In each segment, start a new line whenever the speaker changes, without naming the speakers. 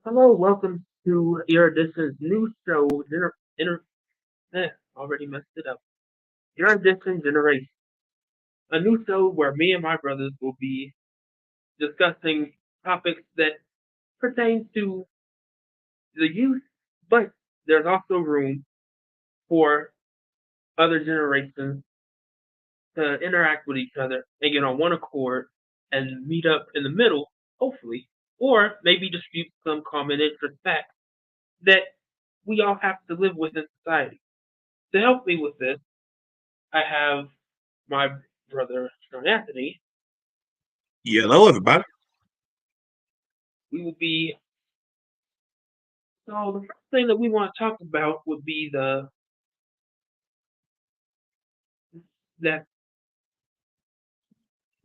Hello, welcome to Erudition's new show, already messed it up. Erudition Generations, a new show where me and my brothers will be discussing topics that pertain to the youth, but there's also room for other generations to interact with each other and get on one accord and meet up in the middle, hopefully, or maybe dispute some common interest facts that we all have to live with in society. To help me with this, I have my brother Sean Anthony.
Yeah, hello everybody.
We will be so the first thing that we want to talk about would be the that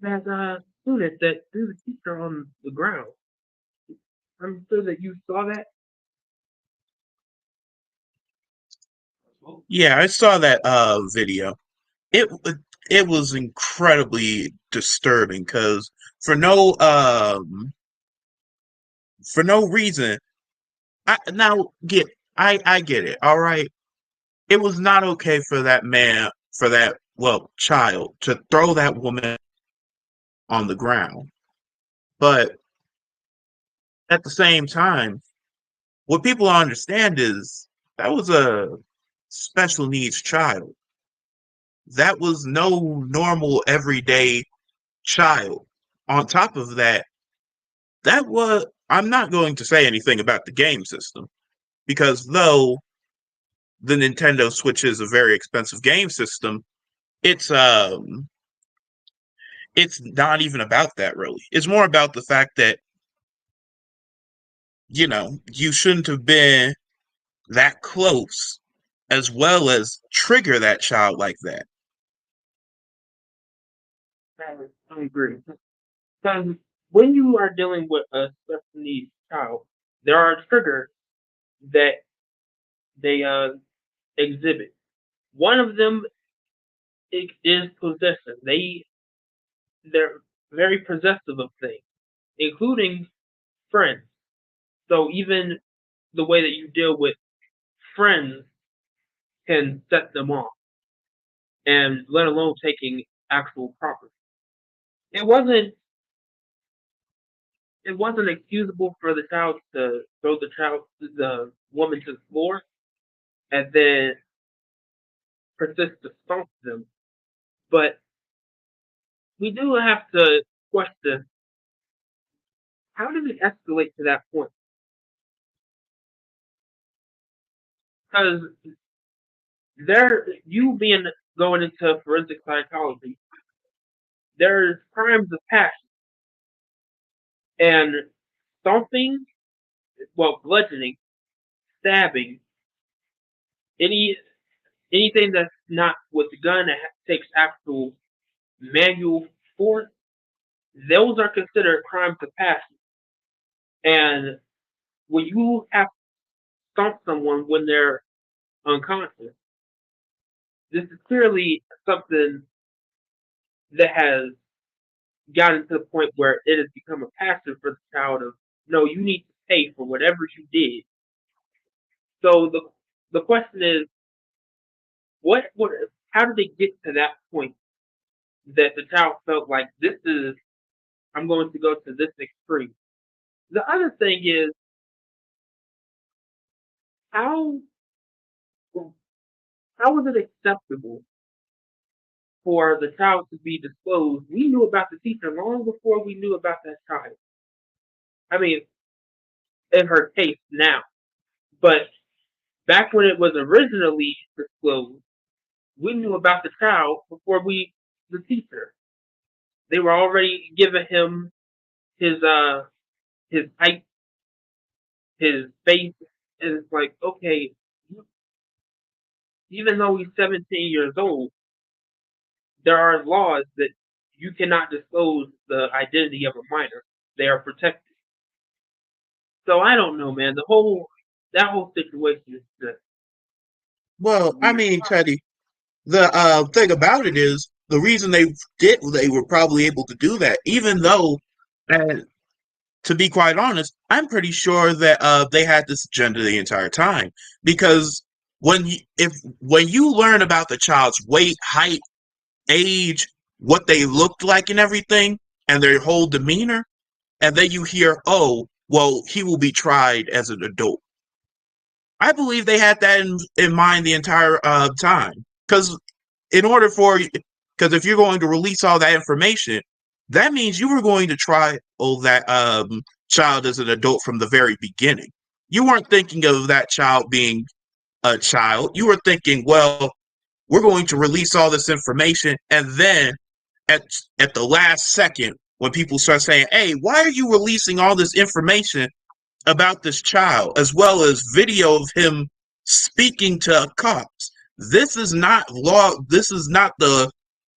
student that threw the teacher on the ground. I'm sure that you saw that.
Yeah, I saw that video. It it was incredibly disturbing because for no for no reason. I get it. All right. It was not okay for that man for that child to throw that woman on the ground. But at the same time, what people don't understand is that was a special needs child. That was no normal everyday child. On top of that, that was I'm not going to say anything about the game system because though the Nintendo Switch is a very expensive game system, it's um it's not even about that really. It's more about the fact that, you shouldn't have been that close as well as trigger that child like that.
I agree. Because when you are dealing with a special needs child, there are triggers that they exhibit. One of them is possession. They're very possessive of things, including friends. So even the way that you deal with friends can set them off, and let alone taking actual property. It wasn't it wasn't excusable for the child to throw the woman to the floor and then persist to stomp them. But we do have to question, how did it escalate to that point? Because you being going into forensic psychology, there's crimes of passion and stomping, well, bludgeoning, stabbing, any anything that's not with the gun that takes actual manual force, those are considered crimes of passion. And when you have to stomp someone when they're unconscious, this is clearly something that has gotten to the point where it has become a passion for the child of, no, you need to pay for whatever you did. So the question is, what how did they get to that point that the child felt like, this is, I'm going to go to this extreme? The other thing is, how how was it acceptable for the child to be disclosed? We knew about the teacher long before we knew about that child. I mean, in her case now, but back when it was originally disclosed, we knew about the child before the teacher. They were already giving him his his height, his face, and it's like, okay, even though he's 17 years old, there are laws that you cannot disclose the identity of a minor. They are protected. So I don't know, man. That whole situation is just
Well, I
weird.
mean, Teddy, the thing about it is the reason they were probably able to do that, even though uh, to be quite honest, I'm pretty sure that they had this agenda the entire time because when you learn about the child's weight, height, age, what they looked like, and everything, and their whole demeanor, and then you hear, "Oh, well, he will be tried as an adult." I believe they had that in mind the entire time because in order for because if you're going to release all that information, that means you were going to try that child as an adult from the very beginning. You weren't thinking of that child being a child. You were thinking, well, we're going to release all this information, and then at at the last second, when people start saying, "Hey, why are you releasing all this information about this child, as well as video of him speaking to cops? This is not law. This is not the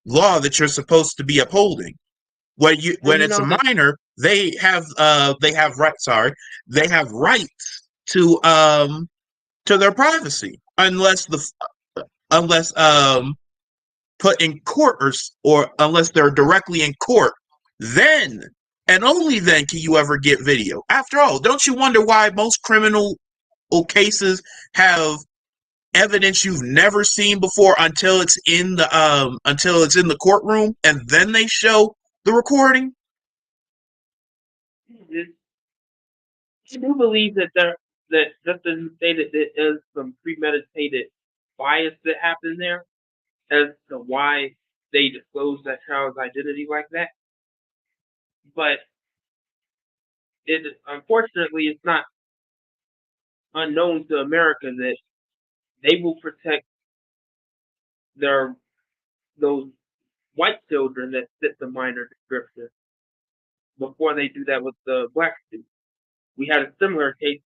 law that you're supposed to be upholding.
And
When it's a minor, they have rights. Sorry, they have rights to their privacy, unless put in court or unless they're directly in court. Then and only then can you ever get video. After all, don't you wonder why most criminal cases have evidence you've never seen before until it's in the courtroom and then they show the recording?
I do believe that just as you stated, there is some premeditated bias that happened there as to why they disclosed that child's identity like that. But it unfortunately it's not unknown to America that they will protect their those white children that fit the minor description before they do that with the black students. We had a similar case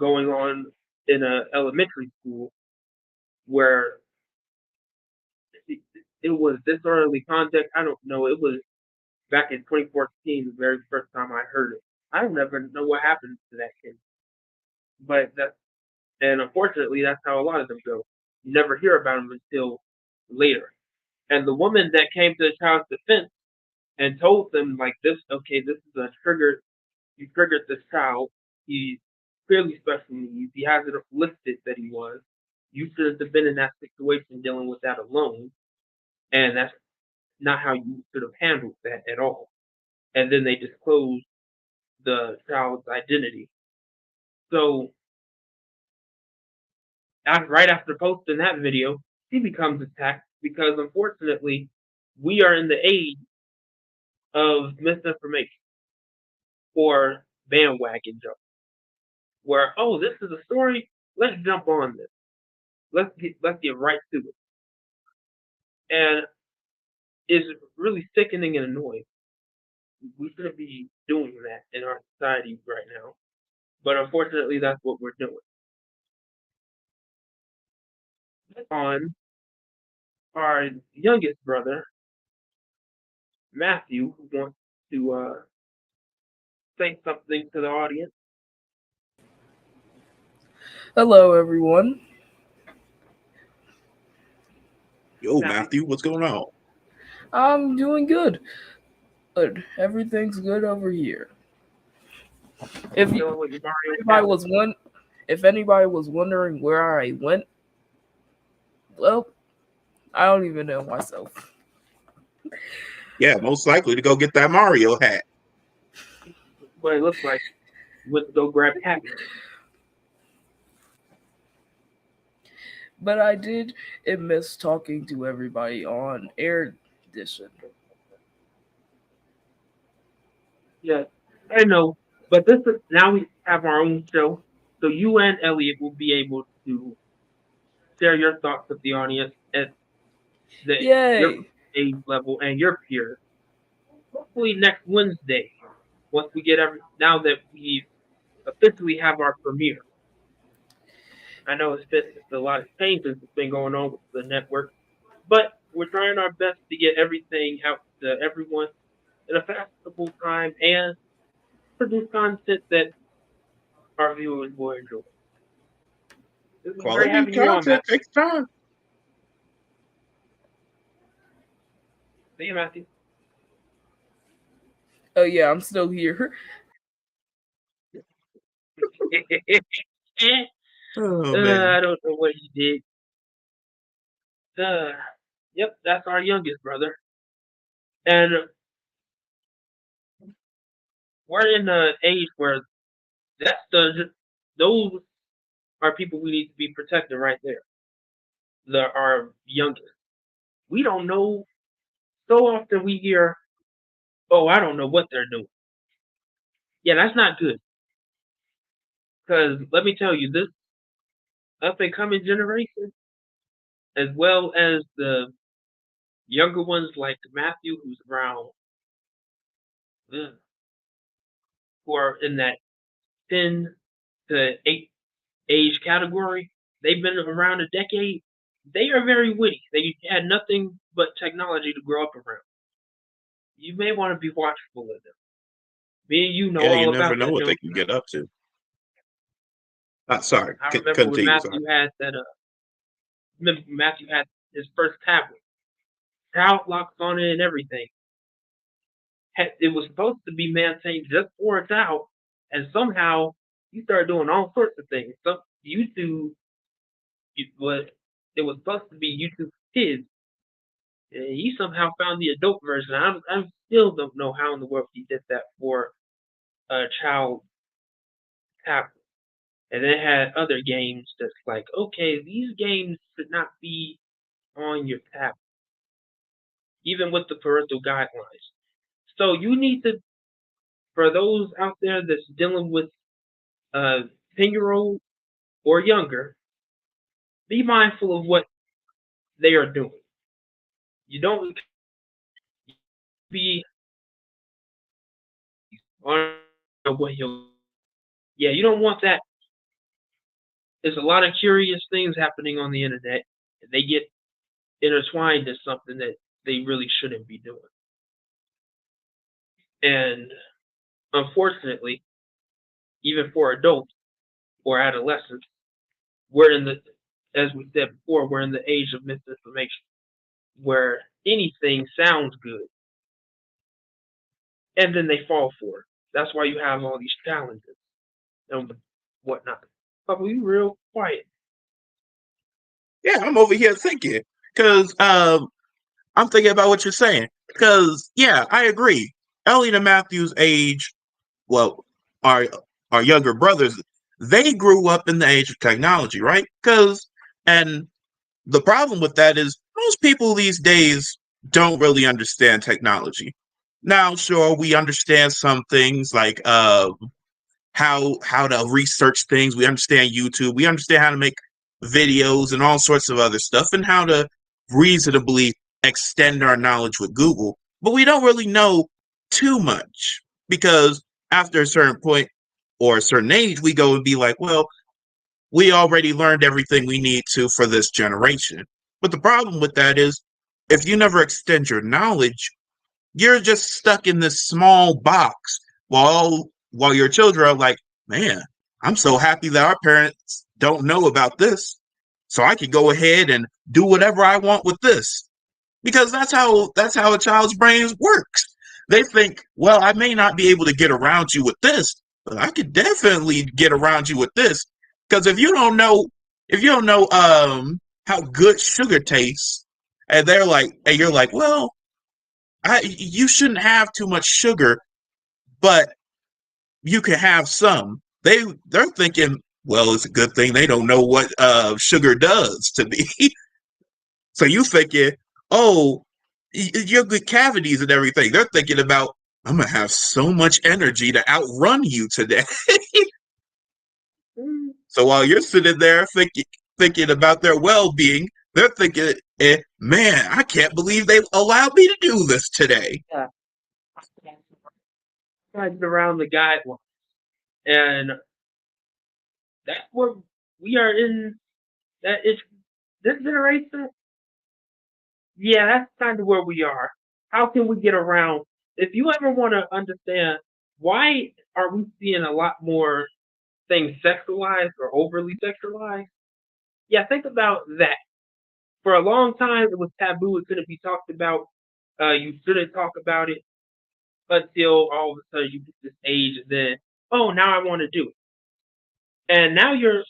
going on in an elementary school where it was disorderly conduct. I don't know. It was back in 2014, the very first time I heard it. I don't ever know what happened to that kid, but and unfortunately, that's how a lot of them go. You never hear about them until later. And the woman that came to the child's defense and told them like this, okay, this is a trigger. You triggered this child. He's clearly special needs. He has it listed that he was. You should have been in that situation dealing with that alone, and that's not how you should have handled that at all. And then they disclosed the child's identity. So right after posting that video, she becomes attacked because unfortunately we are in the age of misinformation or bandwagon jump. Where this is a story, let's jump on this. Let's get right to it. And it's really sickening and annoying. We shouldn't be doing that in our society right now. But unfortunately that's what we're doing. On our youngest brother, Matthew, who wants to say something to the audience.
Hello, everyone.
Yo, Matthew, what's going on?
I'm doing good. Good. Everything's good over here. If anybody was wondering where I went, well, I don't even know myself.
Yeah, most likely to go get that Mario hat.
What it looks like. Went to go grab Happy.
But I did miss talking to everybody on Erudition.
Yes, I know. But now we have our own show, so you and Elliot will be able to share your thoughts with the audience at your age level and your peers. Hopefully next Wednesday, once we get now that we officially have our premiere. I know it's been a lot of changes that's been going on with the network, but we're trying our best to get everything out to everyone in a fashionable time and produce content that our viewers will enjoy.
Quality content takes time.
See you, Matthew.
Oh yeah, I'm still here.
Oh man.
I don't know what he did. Uh, yep, that's our youngest brother, and we're in an age where that's those are people we need to be protecting right there. Our youngest. We don't know. So often we hear, "Oh, I don't know what they're doing." Yeah, that's not good. Because let me tell you, this up and coming generation, as well as the younger ones like Matthew, who's around, uh, who are in that 10 to 8 age category, they've been around a decade. They are very witty. They had nothing but technology to grow up around. You may want to be watchful of them. Me and you know
Yeah, you
all
never
about
know
that,
what they
don't
can
you?
get up to. Sorry,
I remember when
continue. Sorry.
Matthew had that. Remember Matthew had his first tablet, child locks on it and everything. It was supposed to be maintained just for a child, and somehow you started doing all sorts of things. Some YouTube, was it was supposed to be YouTube for kids. And he somehow found the adult version. I still don't know how in the world he did that for a child tablet. And then had other games that's like, okay, these games should not be on your tablet, even with the parental guidelines. So you need to, for those out there that's dealing with 10-year-old or younger, be mindful of what they are doing. You don't be on what he'll. Yeah, you don't want that. There's a lot of curious things happening on the internet, and they get intertwined in something that they really shouldn't be doing. And unfortunately, even for adults or adolescents, we're in the, as we said before, we're in the age of misinformation, where anything sounds good, and then they fall for it. That's why you have all these challenges and whatnot. But we real quiet.
Yeah, I'm over here thinking because I'm thinking about what you're saying. Because yeah, I agree. Elliot and Matthew's age, well, our our younger brothers, they grew up in the age of technology, right? Because and the problem with that is most people these days don't really understand technology. Now, sure, we understand some things like how to research things. We understand YouTube. We understand how to make videos and all sorts of other stuff and how to reasonably extend our knowledge with Google. But we don't really know too much because after a certain point or a certain age, we go and be like, well, we already learned everything we need to for this generation. But the problem with that is if you never extend your knowledge, you're just stuck in this small box while your children are like, man, I'm so happy that our parents don't know about this. So I can go ahead and do whatever I want with this. Because that's how a child's brain works. They think, well, I may not be able to get around you with this, but I could definitely get around you with this. Because if you don't know how good sugar tastes, and you're like, well, you shouldn't have too much sugar, but you can have some. They're thinking, well, it's a good thing they don't know what sugar does to me. So you thinking, oh, you're good cavities and everything. They're thinking about, I'm gonna have so much energy to outrun you today.
Mm,
So while you're sitting there thinking about their well-being, they're thinking, man, I can't believe they allowed me to do this today.
yeah, guided around the guidelines, and that's what we are in. That is this generation. Yeah, that's kind of where we are. How can we get around? If you ever want to understand why are we seeing a lot more things sexualized or overly sexualized, yeah, think about that. For a long time, it was taboo. It couldn't be talked about. You shouldn't talk about it until all of a sudden you get this age, and then, oh, now I want to do it. And now you're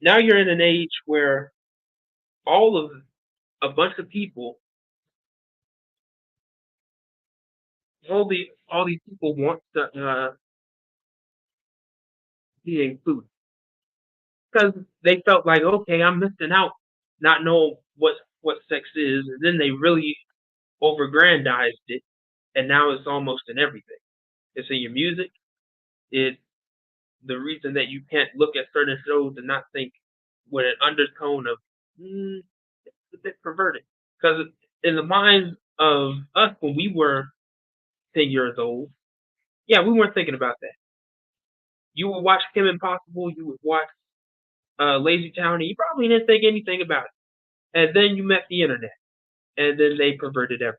in an age where all of a bunch of people, all these people want to eating food because they felt like, okay, I'm missing out, not knowing what sex is, and then they really overgrandized it, and now it's almost in everything. It's in your music. It's the reason that you can't look at certain shows and not think with an undertone of it's a bit perverted. Because in the minds of us when we were 10 years old, yeah, we weren't thinking about that. You would watch Kim Impossible, you would watch Lazy Town, and you probably didn't think anything about it. And then you met the internet, and then they perverted everything.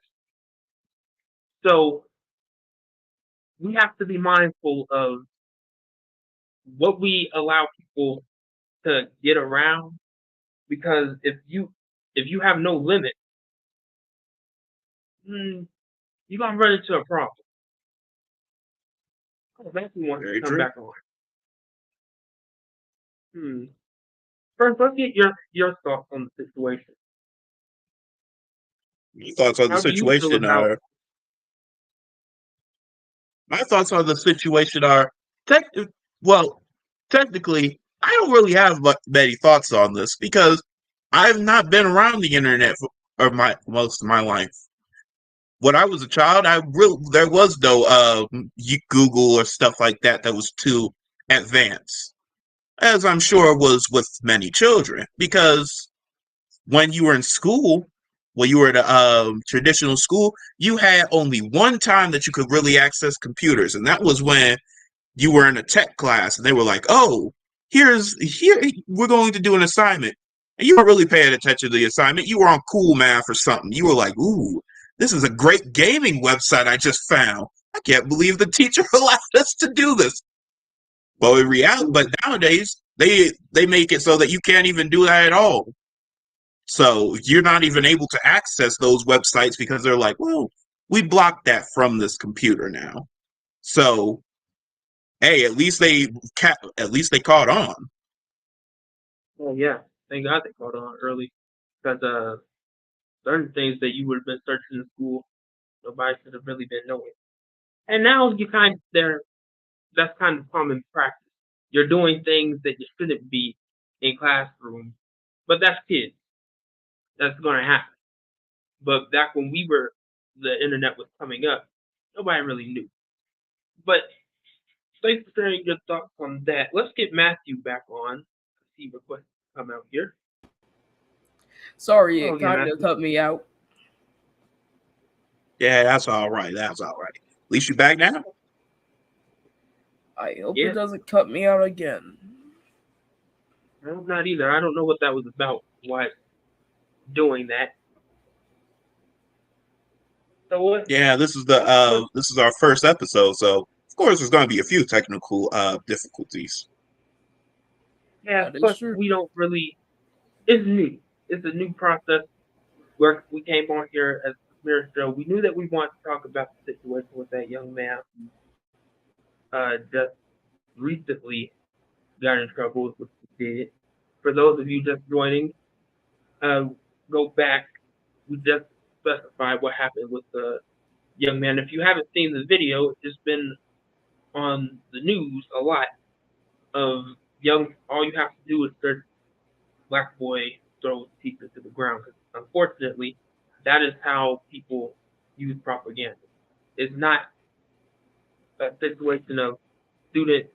So we have to be mindful of what we allow people to get around, because if you have no limit, you're gonna run into a problem. Oh, Matthew wants to
Very
come
true.
back on. First, let's get your thoughts on the situation.
My thoughts on the
How do you feel
situation
about?
are my thoughts on the situation are tech well, technically I don't really have many thoughts on this because I've not been around the internet for my most of my life. When I was a child, there was no Google or stuff like that that was too advanced, as I'm sure was with many children. Because when you were in school, when you were at a traditional school, you had only one time that you could really access computers, and that was when you were in a tech class, and they were like, "Oh, here we're going to do an assignment," and you weren't really paying attention to the assignment. You were on Cool Math or something. You were like, "Ooh, this is a great gaming website I just found. I can't believe the teacher allowed us to do this." But in reality, but nowadays they make it so that you can't even do that at all. So you're not even able to access those websites because they're like, "Well, we blocked that from this computer now." So hey, at least they caught on.
Oh yeah, thank God they caught on early, because certain things that you would have been searching in school, nobody should have really been knowing. And now you kind of there, that's kind of common practice. You're doing things that you shouldn't be in classrooms, but that's kids. That's going to happen. But back when the internet was coming up, nobody really knew. But thanks for sharing your thoughts on that. Let's get Matthew back on. See requests come out here.
Sorry,
Oh,
it
again,
kind of
Matthew.
cut me out.
Yeah, that's all right. That's all right. At least you're back now.
I hope it
Yeah,
doesn't cut me out again.
I hope not either. I don't know what that was about. Why doing that? So what?
Yeah,
What?
this is our first episode, so of course there's going to be a few technical difficulties.
Yeah.
That is
Plus,
true.
we don't really. It's new. It's a new process. Where we came on here as a Mirror Show, we knew that we wanted to talk about the situation with that young man who just recently got in trouble with what he did. For those of you just joining, uh, go back. We just specified what happened with the young man. If you haven't seen the video, it's been on the news a lot of young. All you have to do is search "black boy throws teacher to the ground." Because unfortunately, that is how people use propaganda. It's not a situation of student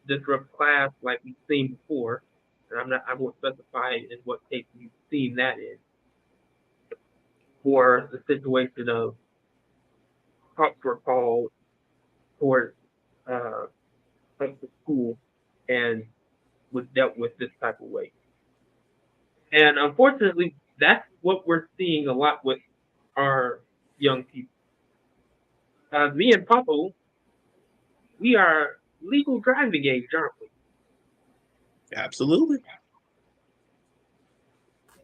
disrupt class like we've seen before, and I won't specify in what case you've seen that in, or the situation of cops were called towards uh, the school and was dealt with this type of way. And unfortunately, that's what we're seeing a lot with our young people. Me and Papa, we are legal driving age, aren't we?
Absolutely.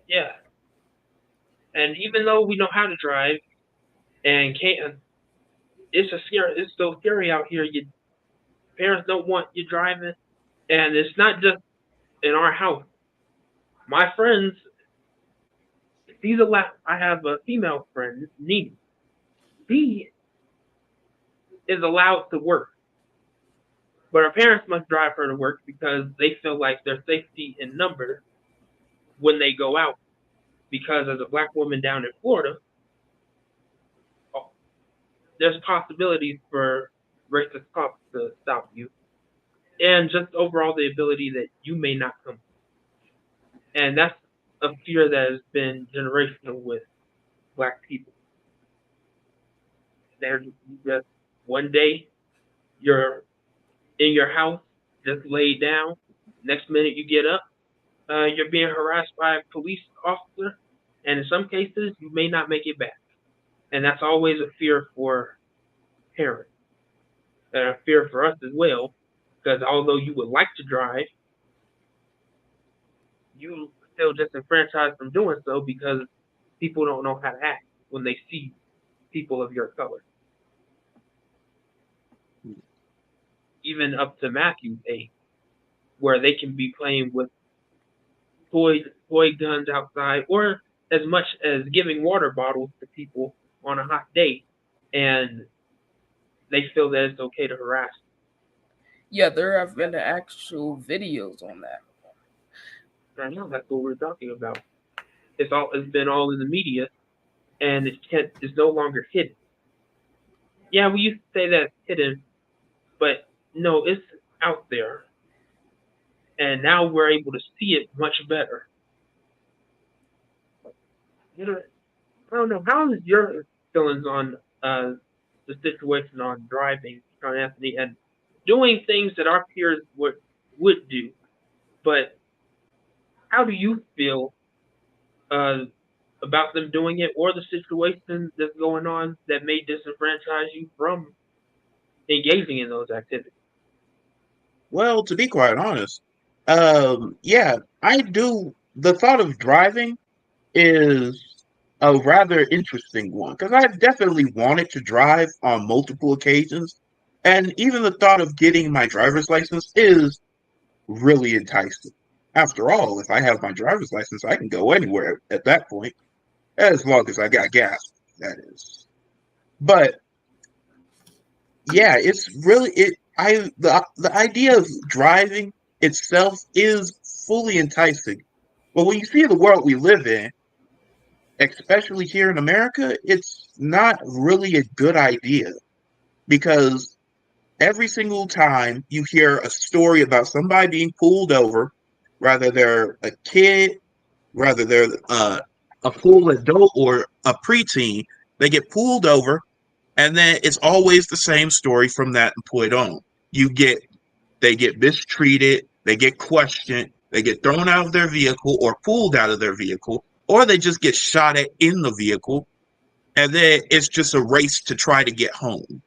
Yeah. And even though we know how to drive and can't, it's so scary out here. Your parents don't want you driving, and it's not just in our house. My friends, I have a female friend, Nene. She is allowed to work, but her parents must drive her to work because they feel like their safety in numbers when they go out. Because as a black woman down in Florida, oh, there's possibilities for racist cops to stop you, and just overall the ability that you may not come. And that's a fear that has been generational with black people. There's just one day you're in your house, just laid down. Next minute you get up, you're being harassed by a police officer, and in some cases you may not make it back. And that's always a fear for parents, and a fear for us as well, because although you would like to drive, you still disenfranchised from doing so because people don't know how to act when they see people of your color. Even up to Matthew's age, where they can be playing with toy guns outside, or as much as giving water bottles to people on a hot day, and they feel that it's okay to harass them.
Yeah, there have been actual videos on that.
I know that's what we're talking about. It's been all in the media, and it's no longer hidden. Yeah, we used to say that it's hidden, but no, it's out there, and now we're able to see it much better. You know, I don't know. How is your feelings on the situation on driving, John Anthony, and doing things that our peers would do? But how do you feel uh, about them doing it, or the situation that's going on that may disenfranchise you from engaging in those activities?
Well, to be quite honest, yeah, I do. The thought of driving is a rather interesting one because I've definitely wanted to drive on multiple occasions, and even the thought of getting my driver's license is really enticing. After all, if I have my driver's license, I can go anywhere at that point, as long as I got gas, that is. But yeah, it's really it. The idea of driving itself is fully enticing. But when you see the world we live in, especially here in America, it's not really a good idea because every single time you hear a story about somebody being pulled over, whether they're a kid, whether they're a full adult or a preteen, they get pulled over, and then it's always the same story from that point on. You get They get mistreated, they get questioned, they get thrown out of their vehicle or pulled out of their vehicle, or they just get shot at in the vehicle, and then it's just a race to try to get home.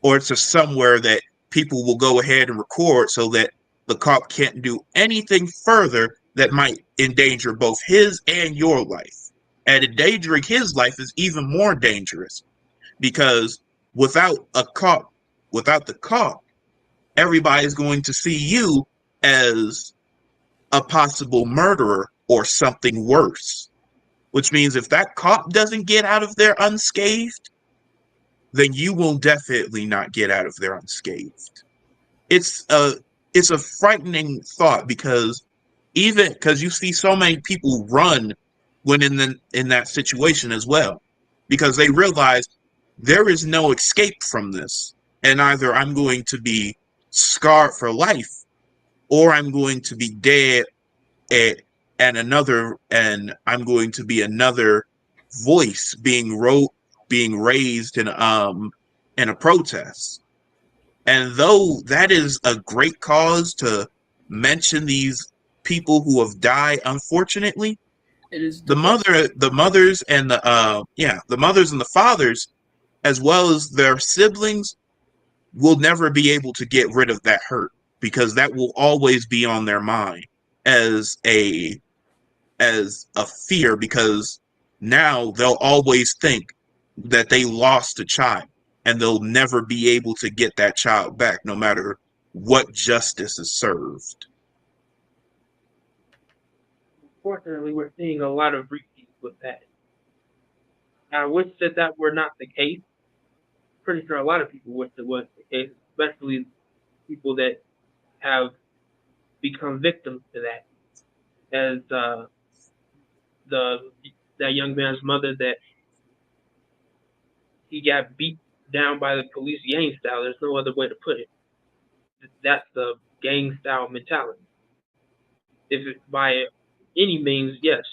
Or it's just somewhere that people will go ahead and record so that the cop can't do anything further that might endanger both his and your life. And endangering his life is even more dangerous because without a cop, without the cop, everybody's going to see you as a possible murderer or something worse. Which means if that cop doesn't get out of there unscathed, then you will definitely not get out of there unscathed. It's a it's a frightening thought because you see so many people run when in that situation as well, because they realize there is no escape from this, and either I'm going to be scarred for life or I'm going to be dead at and I'm going to be another voice being raised in a protest. And though that is a great cause to mention these people who have died, unfortunately,
It is
the
depressing.
mothers and the mothers and the fathers, as well as their siblings, will never be able to get rid of that hurt because that will always be on their mind as a fear, because now they'll always think that they lost a child and they'll never be able to get that child back, no matter what justice is served.
Fortunately, we're seeing a lot of repeats with that. I wish that were not the case. Pretty sure a lot of people wish it was the case, especially people that have become victims to that. As the that young man's mother, that he got beat down by the police gang style. There's no other way to put it. That's the gang style mentality. If it, by any means, yes,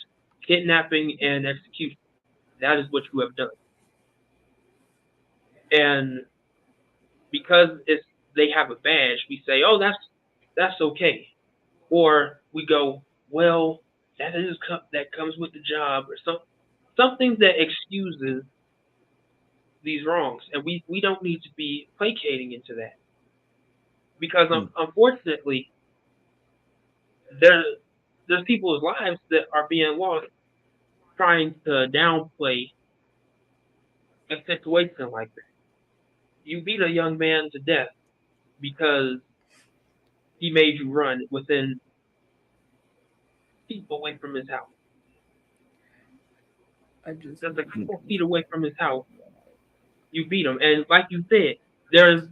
kidnapping and execution. That is what you have done. And because they have a badge, we say, oh, that's okay. Or we go, well, that comes with the job, or something that excuses these wrongs, and we don't need to be placating into that, because unfortunately there's people's lives that are being lost trying to downplay a situation like that. You beat a young man to death because he made you run within feet away from his house. Just a couple feet away from his house, you beat him. And like you said, there's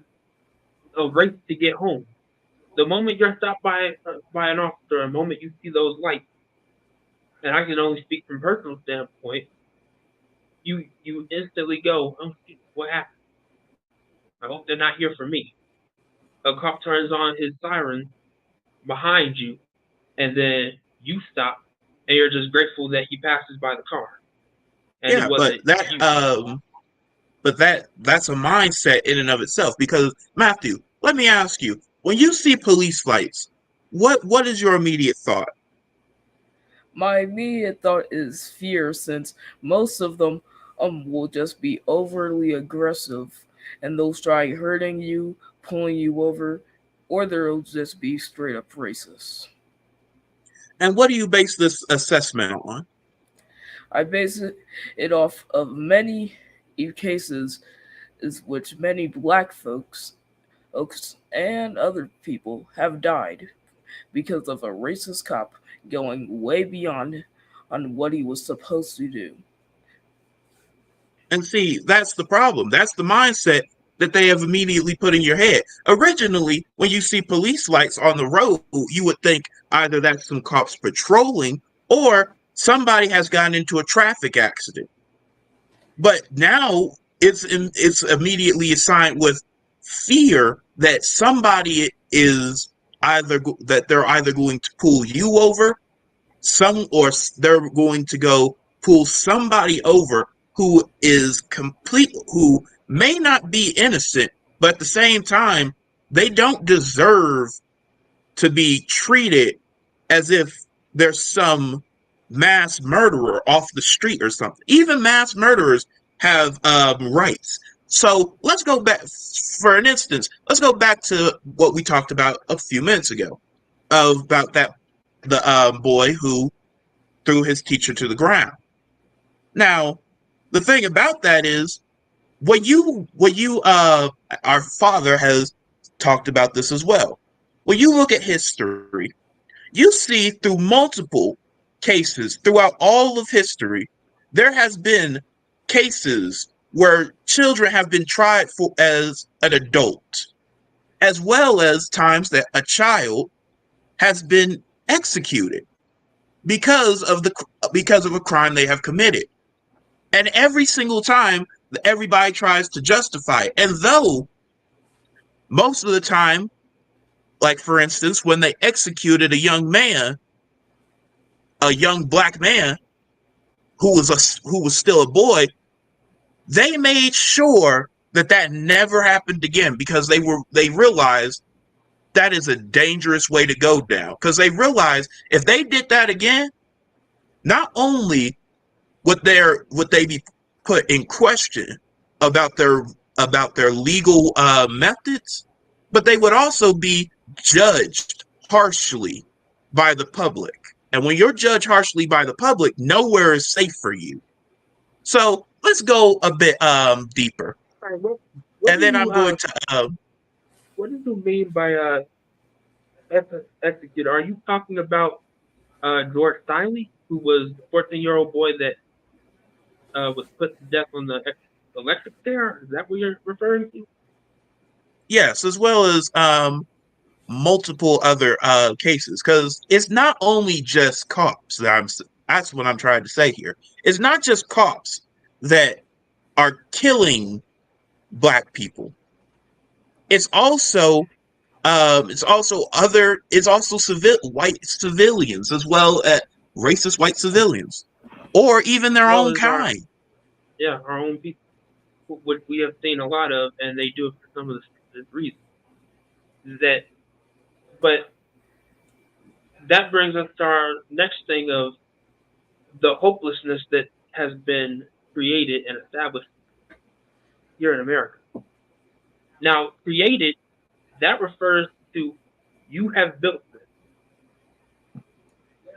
a race to get home. The moment you're stopped by an officer, the moment you see those lights, and I can only speak from personal standpoint, you instantly go, oh, what happened? I hope they're not here for me. A cop turns on his siren behind you, and then you stop, and you're just grateful that he passes by the car. And
yeah, but that's a mindset in and of itself. Because Matthew, let me ask you: when you see police lights, what is your immediate thought?
My immediate thought is fear, since most of them will just be overly aggressive, and they'll try hurting you, pulling you over, or they'll just be straight up racist.
And what do you base this assessment on?
I base it off of many cases is which many black folks and other people have died because of a racist cop going way beyond on what he was supposed to do.
And see, that's the problem. That's the mindset that they have immediately put in your head. Originally, when you see police lights on the road, you would think either that's some cops patrolling or somebody has gotten into a traffic accident. But now it's immediately assigned with fear that somebody is that they're either going to pull you over, they're going to go pull somebody over who may not be innocent, but at the same time, they don't deserve to be treated as if there's some mass murderer off the street or something. Even mass murderers have rights. So let's go back, for an instance, let's go back to what we talked about a few minutes ago about the boy who threw his teacher to the ground. Now, the thing about that is our father has talked about this as well. When you look at history, you see through multiple cases throughout all of history, there has been cases where children have been tried for as an adult, as well as times that a child has been executed because of a crime they have committed. And every single time, everybody tries to justify it. And though most of the time, like for instance, when they executed a young black man who was still a boy, they made sure that never happened again, because they realized that is a dangerous way to go down. Because they realized if they did that again, not only would they be put in question about their legal methods, but they would also be judged harshly by the public. And when you're judged harshly by the public, nowhere is safe for you. So let's go a bit deeper.
Right, what
And
do
then
you
I'm going to
what did you mean by execute? Are you talking about George Stiley, who was the 14-year-old boy that was put to death on the electric chair? Is that what you're referring to?
Yes, as well as multiple other cases, because it's not only just cops that's what I'm trying to say here. It's not just cops that are killing black people. It's also it's also white civilians as well as racist white civilians or even
As
their
well
own
as
kind.
our own people, which we have seen a lot of, and they do it for some of the reasons. That, but that brings us to our next thing of the hopelessness that has been created and established here in America. Now, created, that refers to you have built this.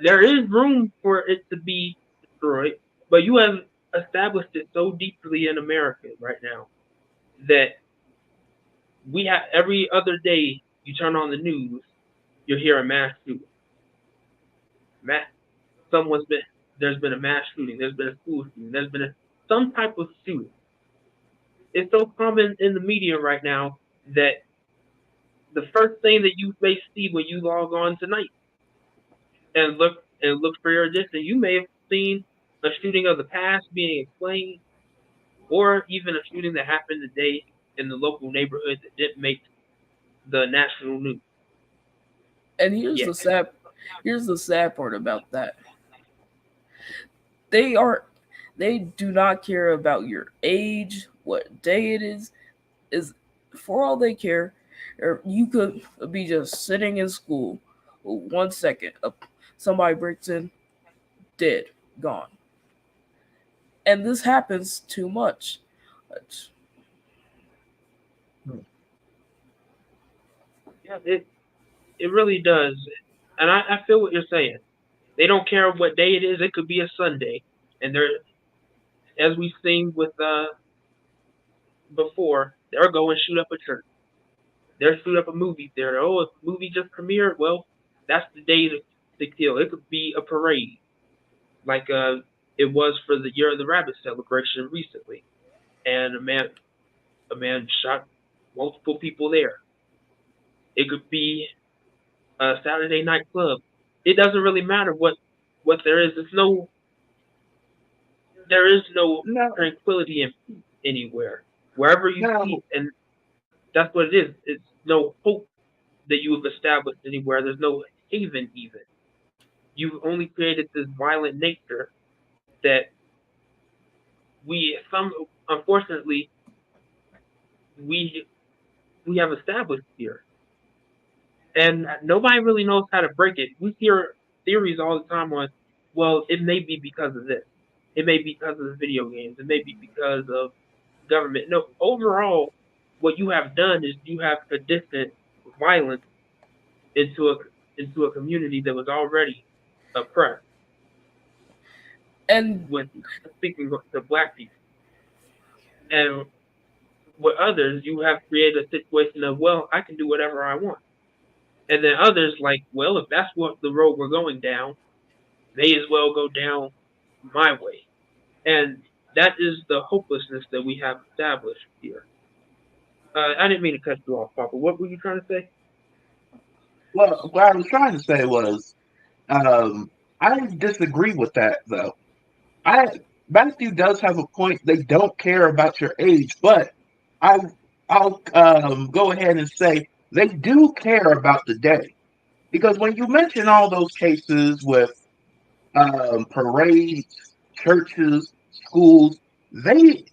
There is room for it to be destroyed, but you have established it so deeply in America right now that we have every other day you turn on the news, you hear a mass shooting. Mass, someone's been there's been a mass shooting, there's been a school shooting, there's been some type of shooting. It's so common in the media right now that the first thing that you may see when you log on tonight and look for your edition, you may have seen a shooting of the past being explained, or even a shooting that happened today in the local neighborhood that didn't make the national news.
And
Yeah,
here's the sad part about that. They are they do not care about your age, what day it is for all they care. Or you could be just sitting in school. 1 second, somebody breaks in, dead, gone. And this happens too much.
yeah, it really does, and I feel what you're saying. They don't care what day it is. It could be a Sunday, and they're as we've seen with before, they'll go and shoot up a church. They'll shoot up a movie theater. Oh, a movie just premiered. Well, that's the day to kill. It could be a parade, like it was for the Year of the Rabbit celebration recently, and a man shot multiple people there. It could be a Saturday night club. It doesn't really matter what there is. There is no
No,
tranquility and peace anywhere. Wherever you
no,
see, and that's what it is. It's no hope that you have established anywhere. There's no haven even. You've only created this violent nature that some unfortunately we we have established here, and nobody really knows how to break it. We hear theories all the time on, well, it may be because of this, it may be because of the video games, it may be because of government. No, overall, what you have done is you have conditioned violence into a community that was already oppressed.
And
When speaking to black people, and with others, you have created a situation of, well, I can do whatever I want, and then others like, well, if that's what the road we're going down, may as well go down my way, and that is the hopelessness that we have established here. I didn't mean to cut you off, Papa. What were you trying to say?
well, what I was trying to say was, I disagree with that though. I Matthew does have a point. They don't care about your age, but I I'll go ahead and say they do care about the day, because when you mention all those cases with parades, churches, schools, they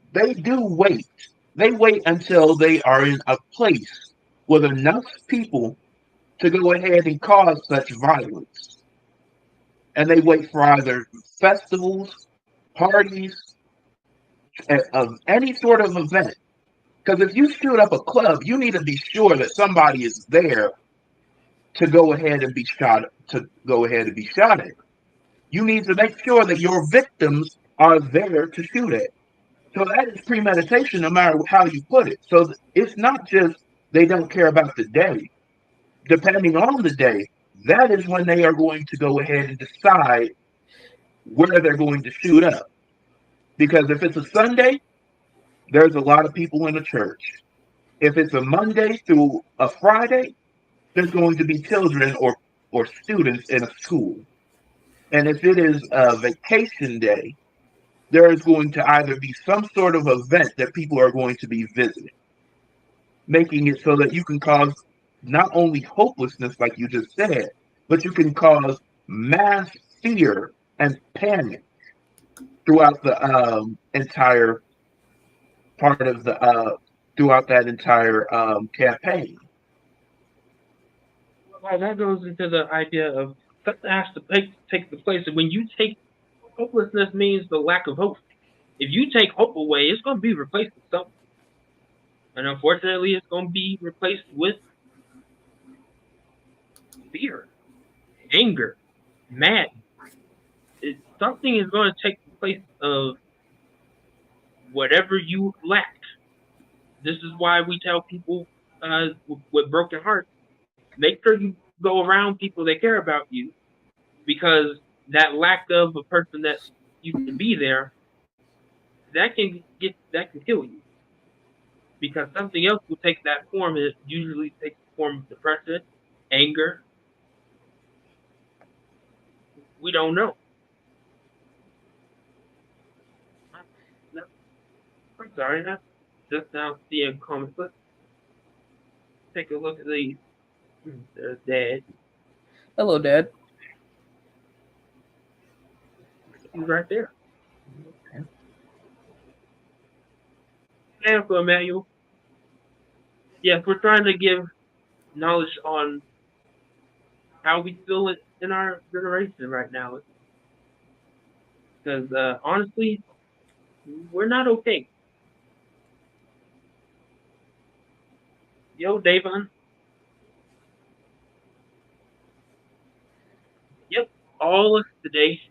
do wait. They wait until they are in a place with enough people to go ahead and cause such violence, and they wait for either festivals, parties, of any sort of event. Because if you shoot up a club, you need to be sure that somebody is there to go ahead and be shot. To go ahead and be shot at. You need to make sure that your victims are there to shoot at. So that is premeditation, no matter how you put it. So it's not just They don't care about the day. Depending on the day, that is when they are going to go ahead and decide where they're going to shoot up. Because if it's a Sunday, there's a lot of people in the church. If it's a Monday through a Friday, there's going to be children or students in a school. And if it is a vacation day, there is going to either be some sort of event that people are going to be visiting, making it so that you can cause not only hopelessness, like you just said, but you can cause mass fear and panic throughout the entire part of the throughout that entire campaign.
Well, that goes into the idea of something has to take the place. And when you take hopelessness means the lack of hope. If you take hope away, it's going to be replaced with something. And unfortunately, it's going to be replaced with fear, anger, madness. Something is going to take the place of whatever you lack. This is why we tell people with broken hearts, make sure you go around people that care about you, because that lack of a person that you can be there, that can kill you. Because something else will take that form, and it usually takes the form of depression, anger. We don't know. I'm sorry, that's just now seeing comments. Let's take a look at these. There's Dad.
Hello, Dad.
He's right there. Hey, Uncle Emmanuel. Yes, we're trying to give knowledge on how we feel it in our generation right now. Because honestly, we're not okay. Yo, Davon. Yep, all of today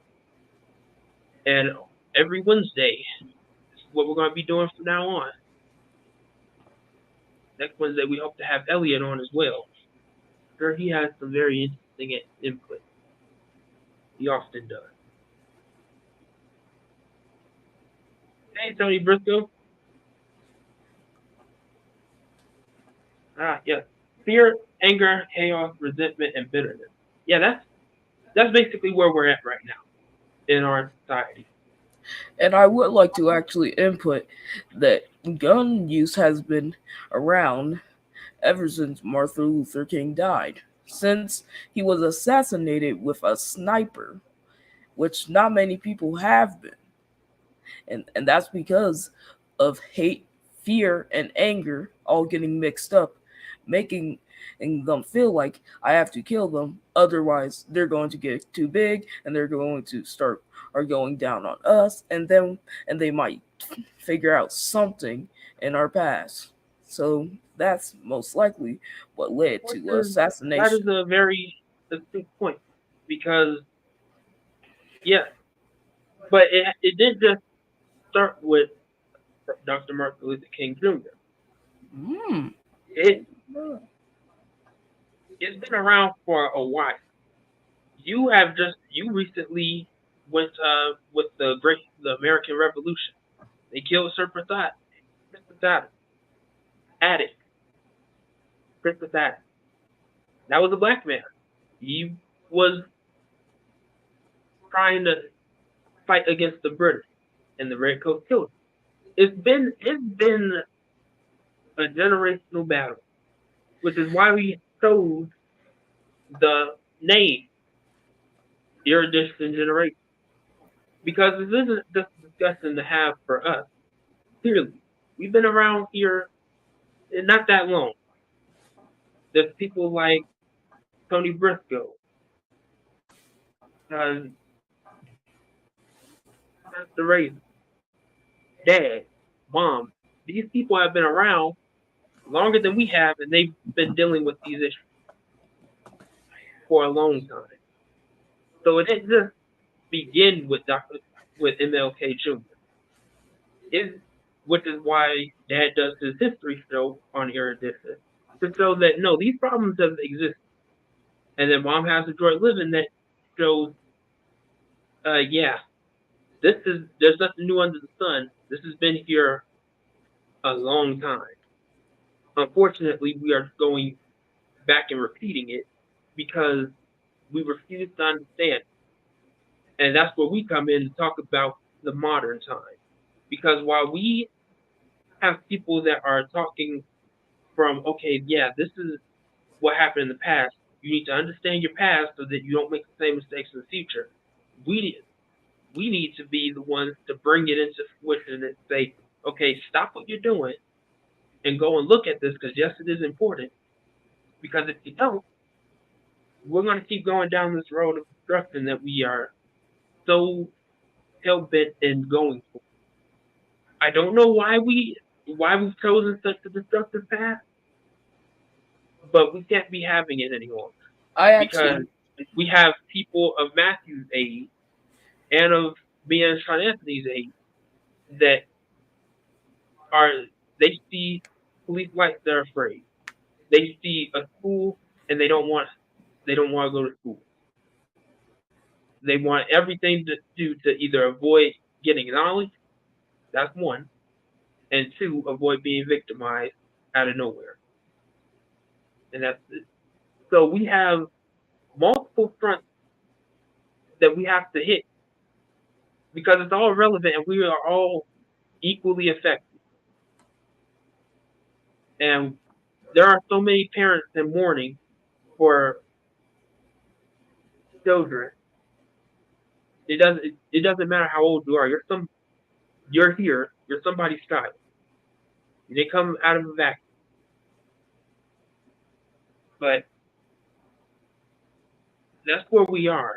and every Wednesday. This is what we're going to be doing from now on. Next Wednesday, we hope to have Elliot on as well. Sure, he has some very interesting input. He often does. Hey, Tony Briscoe. Yes. Fear, anger, chaos, resentment, and bitterness. Yeah, that's basically where we're at right now in our society.
And I would like to actually input that gun use has been around ever since Martin Luther King died, since he was assassinated with a sniper, which not many people have been. And that's because of hate, fear, and anger all getting mixed up, making them feel like I have to kill them, otherwise they're going to get too big and they're going to start are going down on us, and they might figure out something in our past. So that's most likely what led to
That is
assassination.
a very distinct point, because yes, but it didn't just start with Dr. Martin Luther King Jr.
Mm.
It it's been around for a while. You recently went with the American Revolution. They killed Sir Christopher Addict, Christopher Addict. That was a black man. He was trying to fight against the British, and the Redcoats killed him. It's been a generational battle, which is why we chose the name Erudition Generations. Because this isn't just a discussion to have for us. Clearly, we've been around here not that long. There's people like Tony Briscoe, uh, the Razor, Dad, Mom. These people have been around longer than we have, and they've been dealing with these issues for a long time. So it didn't just begin with MLK Jr. It, which is why Dad does his history show on Erudition. to show that no, these problems have existed, and then Mom Has a Joy Living that shows, yeah, there's nothing new under the sun. This has been here a long time. Unfortunately, we are going back and repeating it because we refuse to understand. And that's where we come in to talk about the modern time. Because while we have people that are talking from, okay, yeah, this is what happened in the past. You need to understand your past so that you don't make the same mistakes in the future. We we need to be the ones to bring it into fruition and say, okay, stop what you're doing and go and look at this because yes, it is important. Because if you don't, we're going to keep going down this road of destruction that we are so hell bent in going for. I don't know why we've chosen such a destructive path, but we can't be having it anymore
I
because
actually,
we have people of Matthew's age and of me and Sean Anthony's age that are they see police lights, they're afraid. They see a school and they don't want to go to school. They want everything to do to either avoid getting knowledge, that's one, and two, avoid being victimized out of nowhere. And that's it. So we have multiple fronts that we have to hit because it's all relevant and we are all equally affected. And there are so many parents in mourning for children. It doesn't matter how old you are. You're here. You're somebody's child. They come out of a vacuum. But that's where we are.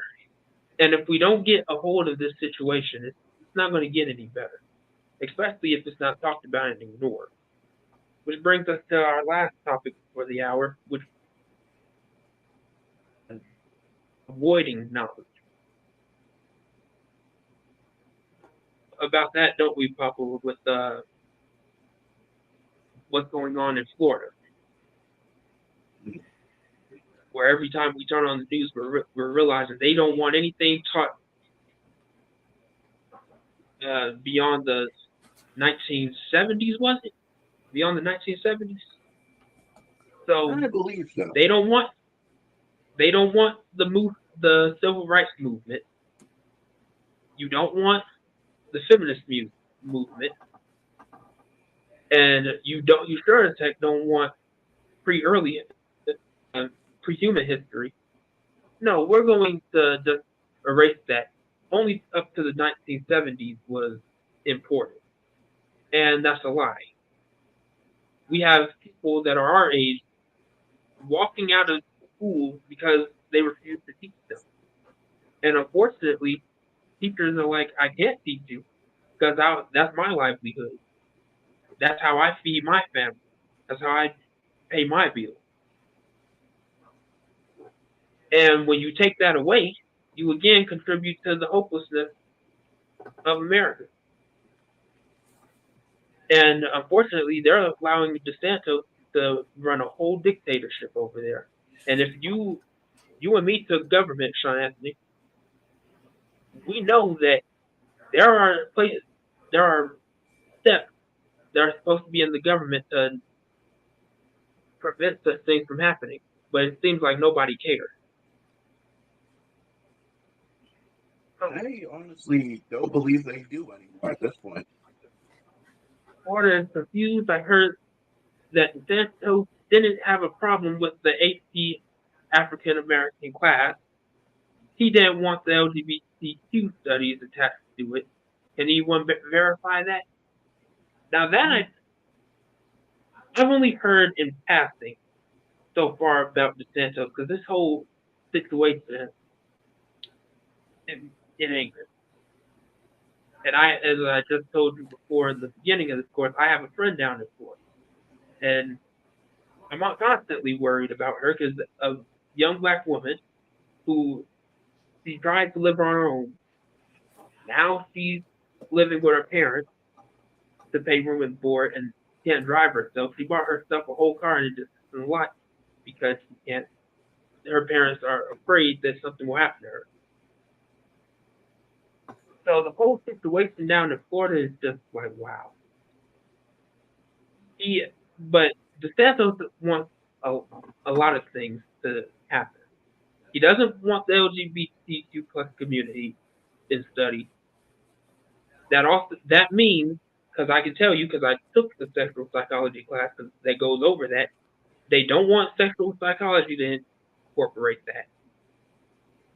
And if we don't get a hold of this situation, it's not going to get any better, especially if it's not talked about and ignored. Which brings us to our last topic for the hour, which is avoiding knowledge. About that, don't we, Papa, with what's going on in Florida, where every time we turn on the news, we're realizing they don't want anything taught beyond the 1970s, was it? Beyond the 1970s. So
I believe so.
they don't want the civil rights movement. You don't want the feminist movement, and you sure as heck don't want pre-early uh, pre-human history. No, we're going to just erase that. Only up to the 1970s was important, and that's a lie. We have people that are our age walking out of school because they refuse to teach them, and unfortunately, teachers are like, "I can't teach you because that's my livelihood. That's how I feed my family. That's how I pay my bills." And when you take that away, you again contribute to the hopelessness of America. And unfortunately, they're allowing DeSantis to run a whole dictatorship over there. And if you and me took government, Sean Anthony, we know that there are places, there are steps that are supposed to be in the government to prevent such things from happening. But it seems like nobody cares.
I honestly don't believe they do anymore at this point.
Florida is confused. I heard that DeSantis didn't have a problem with the AP African American class. He didn't want the LGBTQ studies attached to it. Can anyone verify that? Now that I've only heard in passing so far about DeSantis because this whole situation it ain't good. And as I just told you before in the beginning of this course, I have a friend down in Florida, and I'm not constantly worried about her because a young black woman who she tried to live on her own. Now she's living with her parents to pay room and board and can't drive herself. She bought herself a whole car and in life because she can't. Her parents are afraid that something will happen to her. So the whole situation down in Florida is just like wow. He, but DeSantis wants a, a lot of things to happen. He doesn't want the LGBTQ plus community in study. That means because I can tell you because I took the sexual psychology class that goes over that they don't want sexual psychology to incorporate that.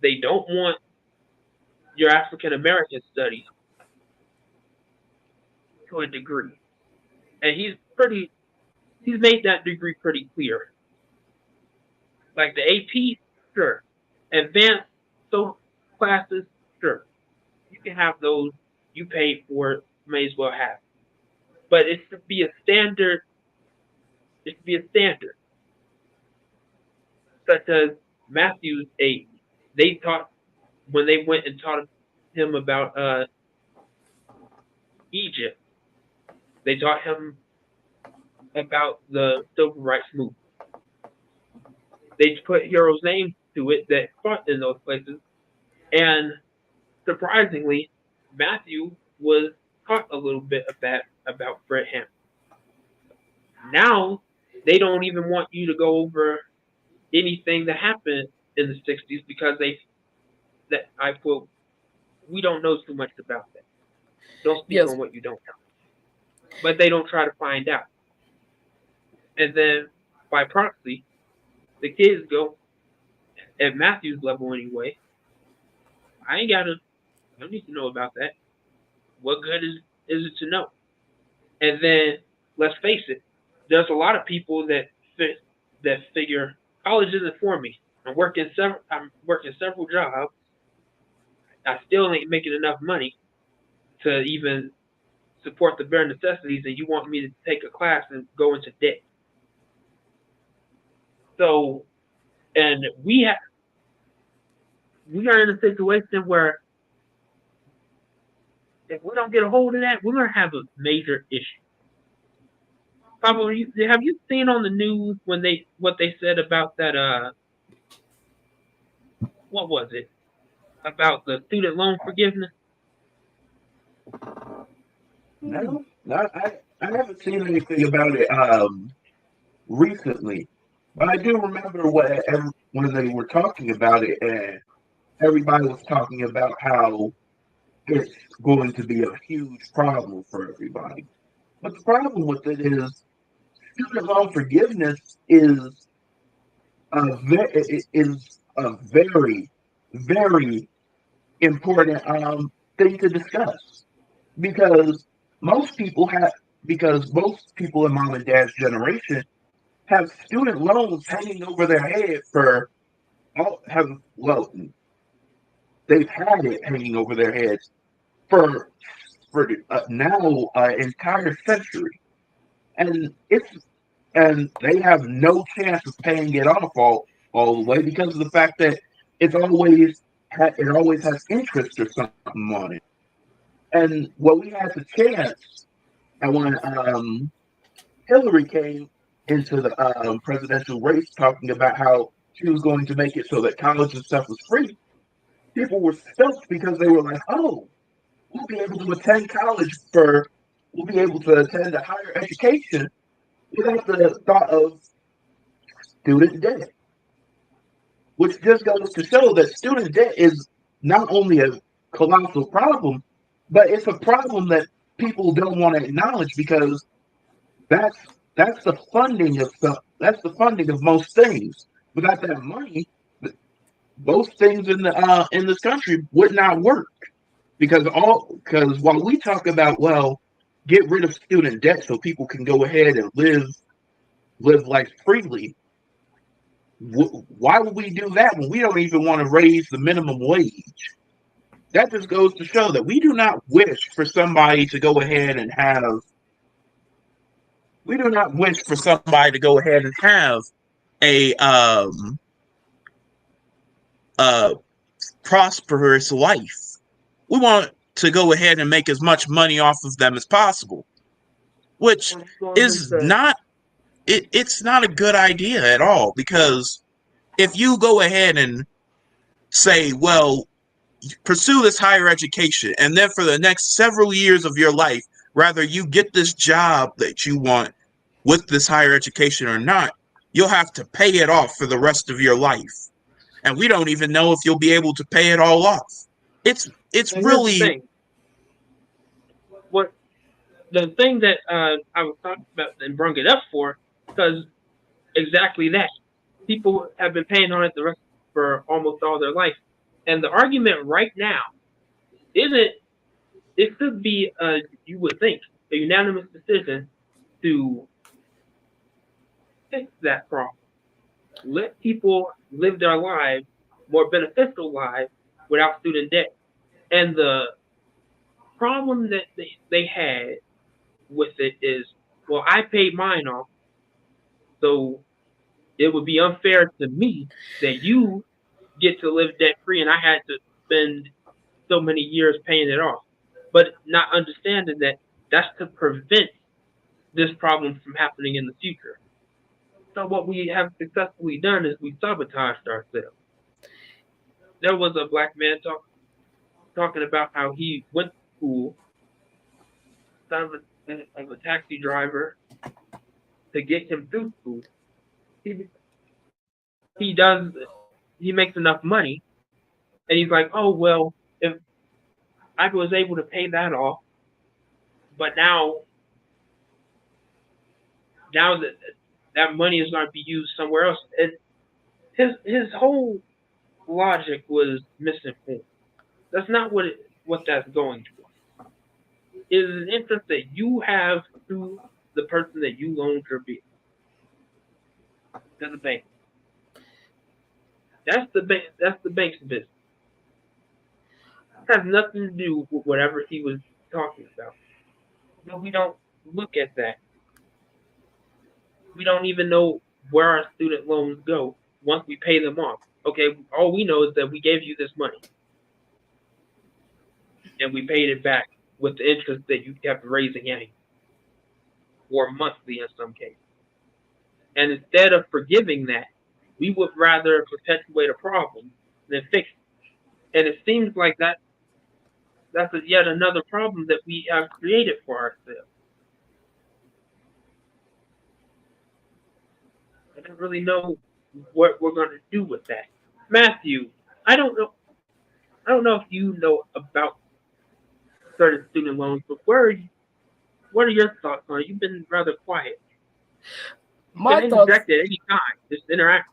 They don't want your African American studies to a degree, and he's made that degree pretty clear. Like the AP, sure, advanced social classes, sure, you can have those. You paid for it, may as well have. But it should be a standard. It should be a standard, such as Matthew's 8. They taught when they went and taught him about Egypt. They taught him about the civil rights movement. They put heroes' names to it that fought in those places, and surprisingly, Matthew was taught a little bit of that about Fred Hampton. Now they don't even want you to go over anything that happened in the '60s because that I quote, we don't know too much about that. Don't speak
Yes.
on what you don't know. But they don't try to find out. And then by proxy, the kids go at Matthew's level anyway. I don't need to know about that. What good is it to know? And then let's face it, there's a lot of people that figure college isn't for me. I'm working several jobs. I still ain't making enough money to even support the bare necessities, and you want me to take a class and go into debt. So, and we are in a situation where if we don't get a hold of that, we're gonna have a major issue. Pablo, have you seen on the news what they said about that? What was it about the student loan forgiveness?
No, I haven't seen anything about it recently, but I do remember when they were talking about it, and everybody was talking about how it's going to be a huge problem for everybody. But the problem with it is student loan forgiveness is a very, very important thing to discuss because most people have because most people in mom and dad's generation have student loans hanging over their head for all have well they've had it hanging over their heads for now entire century, and they have no chance of paying it off all the way because of the fact that it always has interest or something on it. And when we had the chance, and when Hillary came into the presidential race, talking about how she was going to make it so that college and stuff was free, people were stoked because they were like, "Oh, we'll be able to attend college we'll be able to attend a higher education without the thought of student debt," which just goes to show that student debt is not only a colossal problem, but it's a problem that people don't want to acknowledge because that's that's the funding of stuff. That's the funding of most things. Without that money, most things in this country would not work because while we talk about get rid of student debt so people can go ahead and live life freely. Why would we do that when we don't even want to raise the minimum wage? That just goes to show that we do not wish for somebody to go ahead and have. We do not wish for somebody to go ahead and have a uh, prosperous life. We want to go ahead and make as much money off of them as possible, which is not it's not a good idea at all, because if you go ahead and say, well, pursue this higher education, and then for the next several years of your life, rather you get this job that you want with this higher education or not, you'll have to pay it off for the rest of your life. And we don't even know if you'll be able to pay it all off. It's
And here's the
really
thing. What the thing that I was talking about and brought it up for, because exactly that. People have been paying on it the rest for almost all their life. And the argument right now isn't, it could be, you would think, a unanimous decision to fix that problem. Let people live their lives, more beneficial lives, without student debt. And the problem that they had with it is, well, I paid mine off, so it would be unfair to me that you get to live debt free and I had to spend so many years paying it off. But not understanding that that's to prevent this problem from happening in the future. So what we have successfully done is we sabotaged ourselves. There was a black man talking about how he went to school, son of a taxi driver, to get him through school. He, he does, he makes enough money, and he's like, oh, well, if I was able to pay that off, but now that money is going to be used somewhere else. And his whole logic was misinformed. That's not what that's going to. It is an interest that you have to the person that you loaned your bill. To the bank. That's the bank. That's the bank's business. It has nothing to do with whatever he was talking about. But we don't look at that. We don't even know where our student loans go once we pay them off. Okay, all we know is that we gave you this money and we paid it back with the interest that you kept raising anyway, or monthly in some cases. And instead of forgiving that, we would rather perpetuate a problem than fix it. And it seems like that's yet another problem that we have created for ourselves. I don't really know what we're going to do with that. Matthew, I don't know. I don't know if you know about certain student loans, but what are your thoughts on it? You've been rather quiet. You
My
can
thoughts.
interject at any time. Just interact.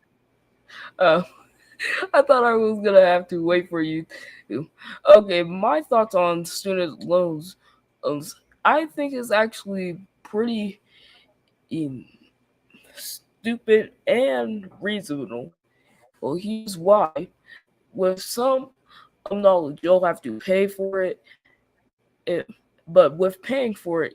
Uh, I thought I was gonna have to wait for you. Okay, my thoughts on student loans. I think is actually pretty um, stupid and reasonable. Well, here's why. With some knowledge, you'll have to pay for it, but with paying for it,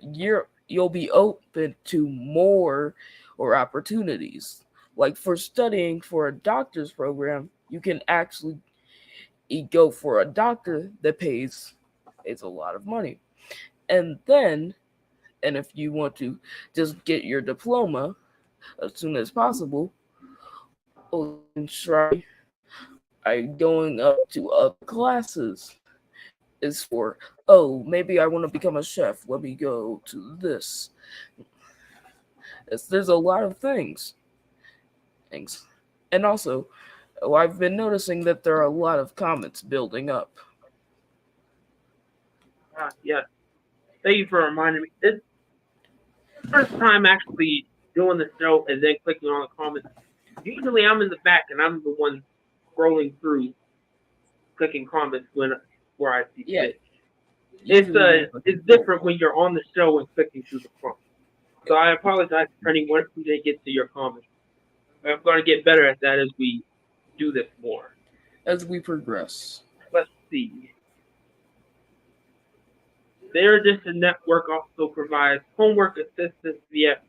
you'll be open to more or opportunities. Like for studying for a doctor's program, you can actually go for a doctor that pays a lot of money. And then, and if you want to just get your diploma as soon as possible, you can try going up to other classes. Is for, oh, maybe I want to become a chef. Let me go to this. There's a lot of things. And also, I've been noticing that there are a lot of comments building up.
Yeah. Thank you for reminding me. It's the first time actually doing the show and then clicking on the comments. Usually I'm in the back and I'm the one scrolling through, clicking comments where I see
Yeah.
fit. It's different when you're on the show and clicking through the comments. So I apologize for anyone who didn't get to your comments. I'm going to get better at that as we do this more.
As we progress.
Let's see. The Erudition Network also provides homework assistance via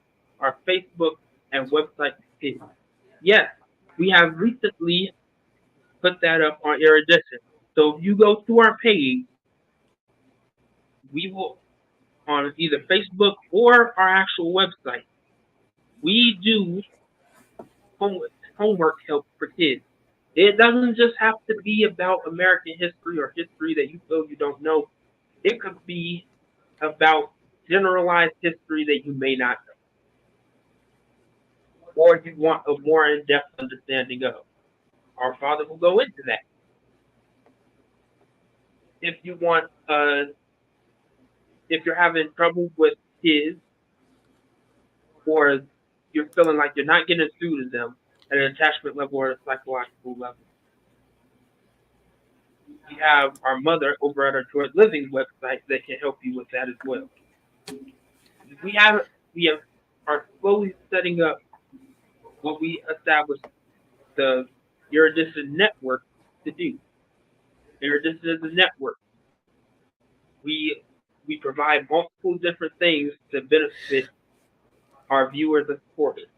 our Facebook and website page. Yes, we have recently put that up on Erudition. So if you go to our page, we will, on either Facebook or our actual website, We do homework help for kids. It doesn't just have to be about American history or history that you feel you don't know. It could be about generalized history that you may not know, or you want a more in-depth understanding of. Our Father will go into that. If you want, if you're having trouble with kids, or you're feeling like you're not getting through to them at an attachment level or a psychological level, we have our mother over at our Joy Living website that can help you with that as well. We have are slowly setting up what we established the Erudition network to do. Erudition is a network. We we provide multiple different things to benefit our viewers and supporters.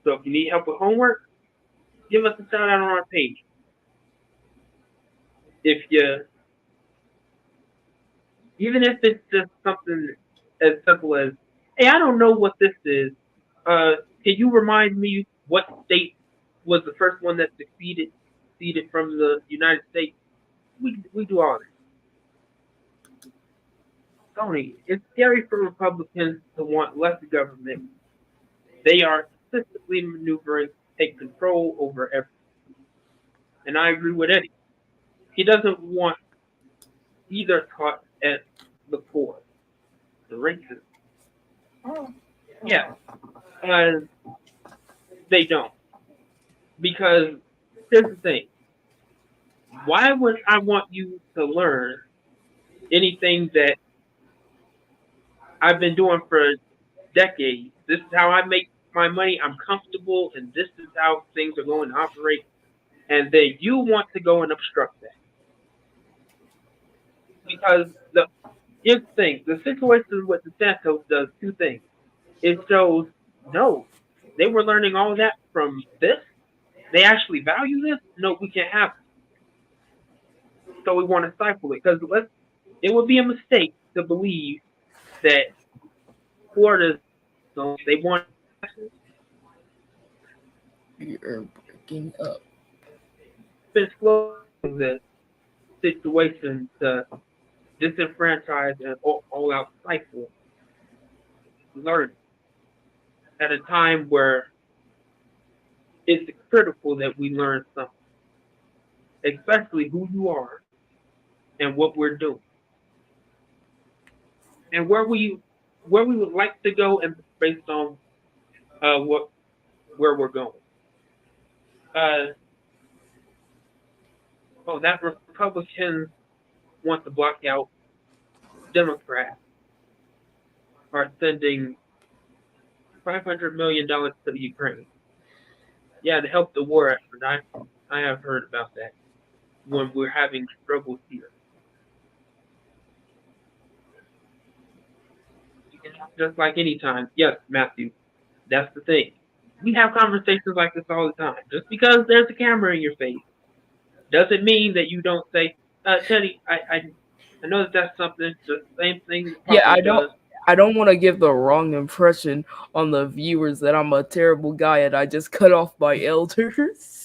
So if you need help with homework, give us a shout out on our page. If you Even if it's just something as simple as, hey, I don't know what this is. Can you remind me what state was the first one that seceded from the United States? We do all this. Tony, it's scary for Republicans to want less government. They are consistently maneuvering to take control over everything. And I agree with Eddie. He doesn't want either taught at the core, the racism. Yeah, uh, they don't. Because here's the thing. Why would I want you to learn anything that I've been doing for decades? This is how I make my money. I'm comfortable, and this is how things are going to operate. And then you want to go and obstruct that. Because here's the thing. The situation with the Santos does two things. It shows, no, they were learning all that from this. They actually value this. No, we can't have it. So we want to stifle it. Because it would be a mistake to believe that Florida's, they want
You're breaking up.
to exploit the situation to disenfranchise and all out stifle learning at a time where it's critical that we learn something, especially who you are and what we're doing and where we would like to go, and based on where we're going. Uh, that Republicans want to block out Democrats are sending $500 million to the Ukraine. Yeah, to help the war effort. I have heard about that when we're having struggles here. Just like any time. Yes, Matthew, that's the thing. We have conversations like this all the time. Just because there's a camera in your face doesn't mean that you don't say, Teddy, I know that's something, the same thing that Papa
Yeah,
does.
I don't want to give the wrong impression on the viewers that I'm a terrible guy and I just cut off my elders.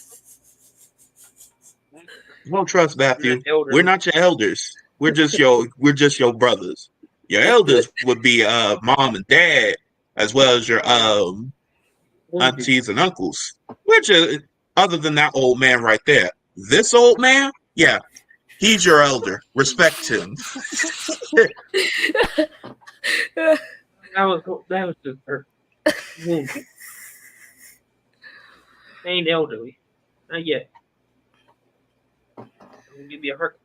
Don't trust Matthew.
Elder.
We're not your elders. We're just your brothers. Your elders would be mom and dad, as well as your aunties and uncles. Which other than that old man right there. This old man, yeah, he's your elder. Respect him.
that was just her wounded. Ain't elderly. Not yet. I'm gonna give you a heart.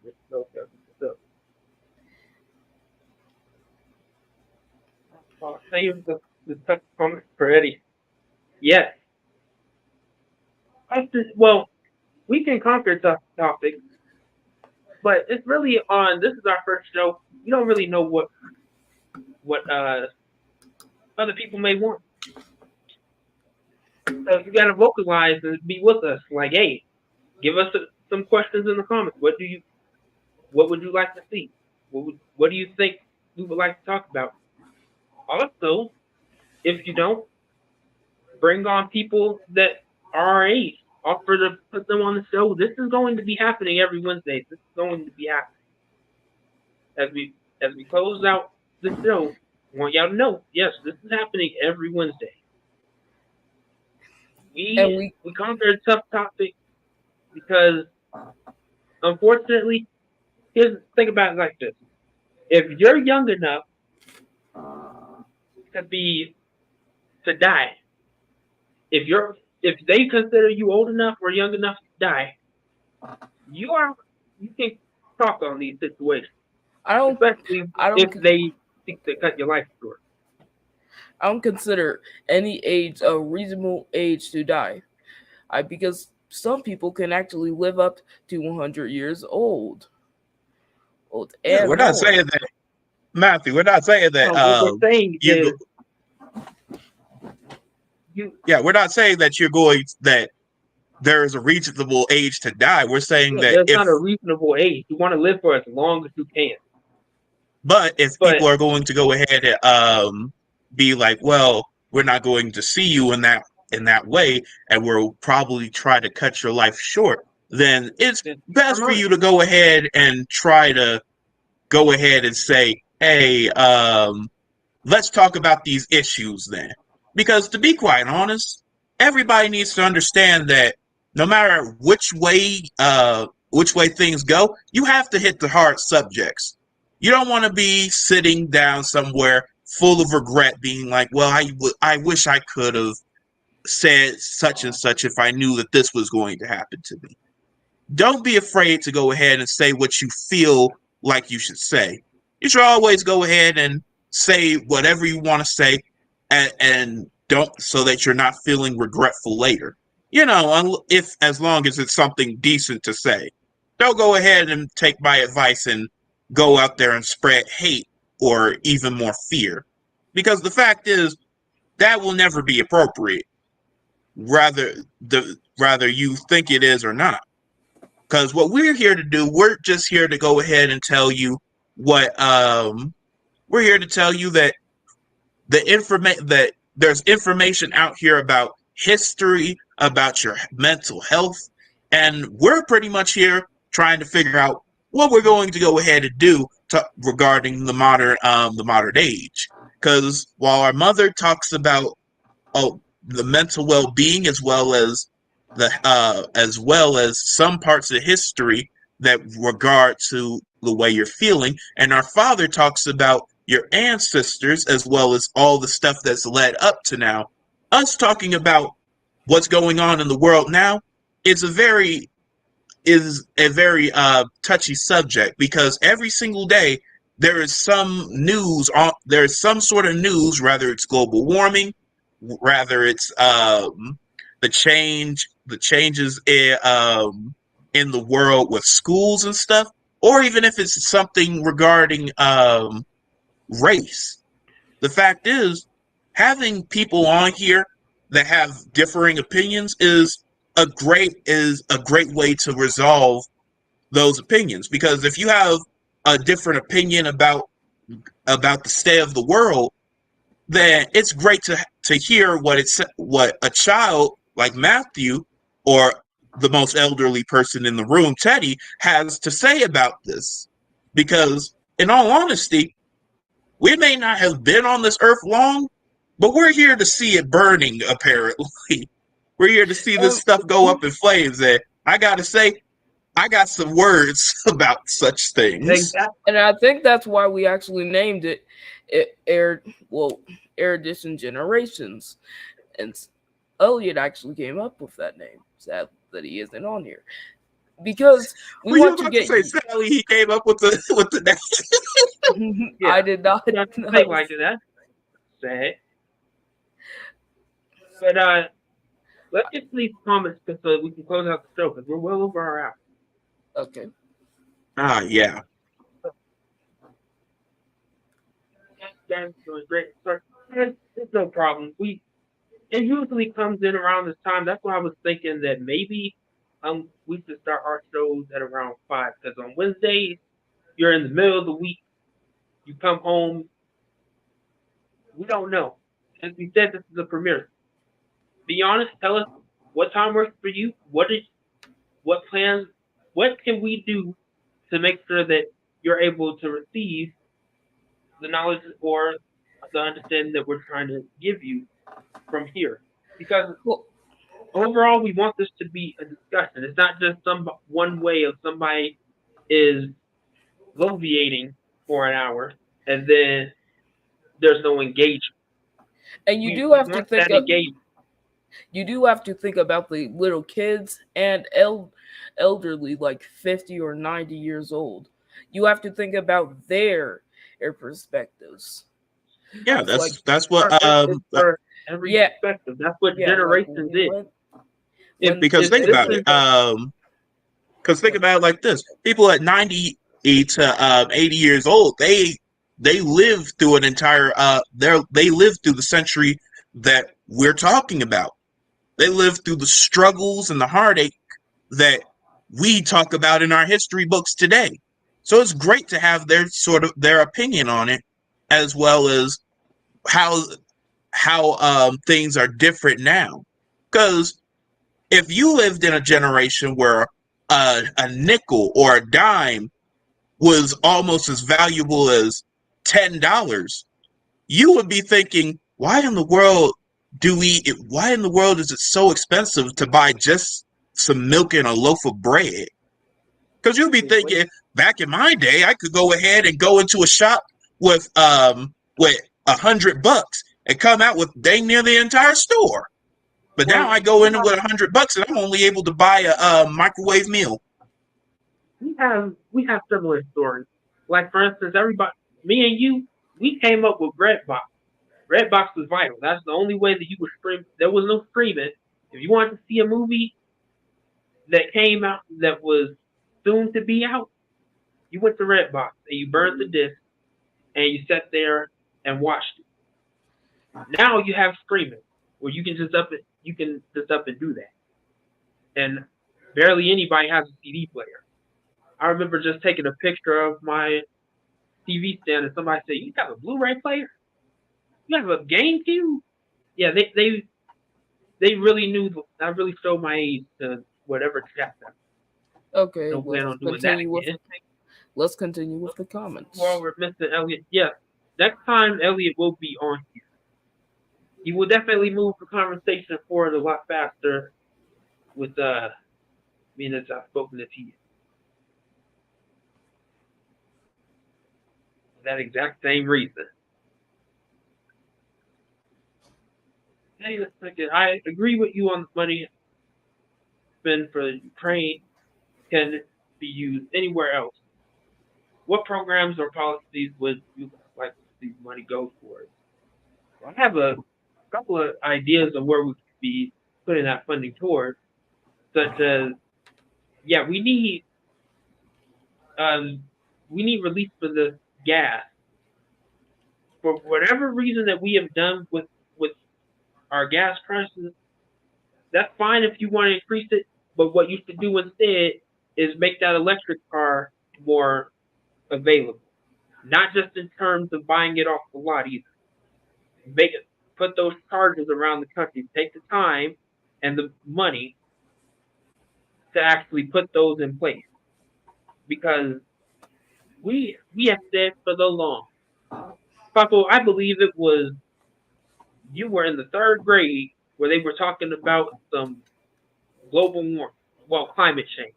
I'll save the touch comment for Eddie. Yes. Well, we can conquer tough topics, but it's really on. This is our first show. You don't really know what other people may want. So you gotta vocalize and be with us. Like, hey, give us some questions in the comments. What would you like to see? What do you think we would like to talk about? Also, if you don't, Bring on people that are our age. Offer to put them on the show. This is going to be happening every Wednesday. This is going to be happening as we close out the show. I want y'all to know, yes, this is happening every Wednesday.
And
We conquered a tough topic because, unfortunately, think about it like this: if you're young enough to die, if they consider you old enough or young enough to die, you can talk on these situations, especially
I
if
don't
they seek to cut your life short.
I don't consider any age a reasonable age to die. Because some people can actually live up to 100 years old
Yeah,
and
we're not
more.
saying that, Matthew. We're not saying that.
What we're saying
You
is
go, yeah, we're not saying that that there is a reasonable age to die. We're saying that
there's not a reasonable age. You want to live for as long as you can.
but if
But
people are going to go ahead and be like, well, we're not going to see you in that way, and we'll probably try to cut your life short, then it's best for you to go ahead and try to go ahead and say, hey, let's talk about these issues then. Because to be quite honest, everybody needs to understand that no matter which way things go, you have to hit the hard subjects. You don't want to be sitting down somewhere full of regret, being like, "Well, I wish I could have said such and such if I knew that this was going to happen to me." Don't be afraid to go ahead and say what you feel like you should say. You should always go ahead and say whatever you want to say, and don't, so that you're not feeling regretful later. If as long as it's something decent to say. Don't go ahead and take my advice and go out there and spread hate or even more fear. Because the fact is, that will never be appropriate. Rather you think it is or not. Because what we're here to do, we're just here to go ahead and tell you what we're here to tell you that that there's information out here about history, about your mental health, and we're pretty much here trying to figure out what we're going to go ahead and do regarding the modern age. Because while our mother talks about the mental well-being as well as some parts of history that regard to the way you're feeling, and our father talks about your ancestors as well as all the stuff that's led up to now. Us talking about what's going on in the world now is a very touchy subject, because every single day there is there is some sort of news, rather it's global warming, rather it's the changes in the world with schools and stuff, or even if it's something regarding race. The fact is, having people on here that have differing opinions is a great way to resolve those opinions. Because if you have a different opinion about the state of the world, then it's great to hear what a child like Matthew, or the most elderly person in the room, Teddy, has to say about this. Because in all honesty, we may not have been on this earth long, but we're here to see it burning, apparently. We're here to see this stuff go up in flames. And I gotta say, I got some words about such things.
Exactly.
And I think that's why we actually named it Erudition Generations. And Elliot actually came up with that name. Sad that he isn't on here. Because we want to get
say Sally, he came up with the
name. Yeah, I did not
think like that. Sad. But let's get to these comments so we can close out the show, because we're well over our hour.
Okay.
Yeah.
That's doing great. So, it's no problem. It usually comes in around this time. That's why I was thinking that maybe we should start our shows at around 5, because on Wednesdays you're in the middle of the week. You come home. We don't know. As we said, this is a premiere. Be honest. Tell us what time works for you. What plans? What can we do to make sure that you're able to receive the knowledge or the understanding that we're trying to give you from here? Because
Well,
overall, we want this to be a discussion. It's not just some one way of somebody is bloviating for an hour and then there's no engagement.
and
We want that engagement.
you do have to think about the little kids and elderly, like 50 or 90 years old. You have to think about their perspectives.
Yeah,
It's like,
that's what
It's for every
yeah,
perspective. That's what
yeah, like
generations is.
because
If
think
this
about
is
it. Because think about it like this: people at 90 to 80 years old, they live through an entire they live through the century that we're talking about. They live through the struggles and the heartache that we talk about in our history books today. So it's great to have their opinion on it, as well as how things are different now. Because if you lived in a generation where a nickel or a dime was almost as valuable as $10, you would be thinking, why in the world is it so expensive to buy just some milk and a loaf of bread? Because you'll be thinking, back in my day, I could go ahead and go into a shop with $100 and come out with dang near the entire store. But now I go in with $100 and I'm only able to buy a microwave meal.
we have similar stories. Like for instance, everybody, me and you, we came up with Redbox. Redbox was vital. That's the only way that you would stream. There was no streaming. If you wanted to see a movie that came out that was soon to be out, you went to Redbox and you burned the disc and you sat there and watched it. Now you have streaming where you can just up and do that. And barely anybody has a CD player. I remember just taking a picture of my TV stand and somebody said, "You have a Blu-ray player? You have a GameCube?" Yeah, they really knew. I really showed my age to whatever chapter.
okay,
Don't plan on doing that again.
let's continue with the comments.
While we're missing Elliot, yeah, next time Elliot will be on here. He will definitely move the conversation forward a lot faster with being as outspoken as he is. For that exact same reason. Hey, let's look at. I agree with you on the money spent for Ukraine can be used anywhere else. What programs or policies would you like to see money go towards? Well, I have a couple of ideas on where we could be putting that funding towards, such as, yeah, we need relief for the gas. For whatever reason that we have done with our gas prices, that's fine if you want to increase it. But what you should do instead is make that electric car more available. Not just in terms of buying it off the lot either. Make it, put those chargers around the country. Take the time and the money to actually put those in place. Because we have said for the long. Paco, I believe it was you were in the third grade where they were talking about some global warming, well, climate change.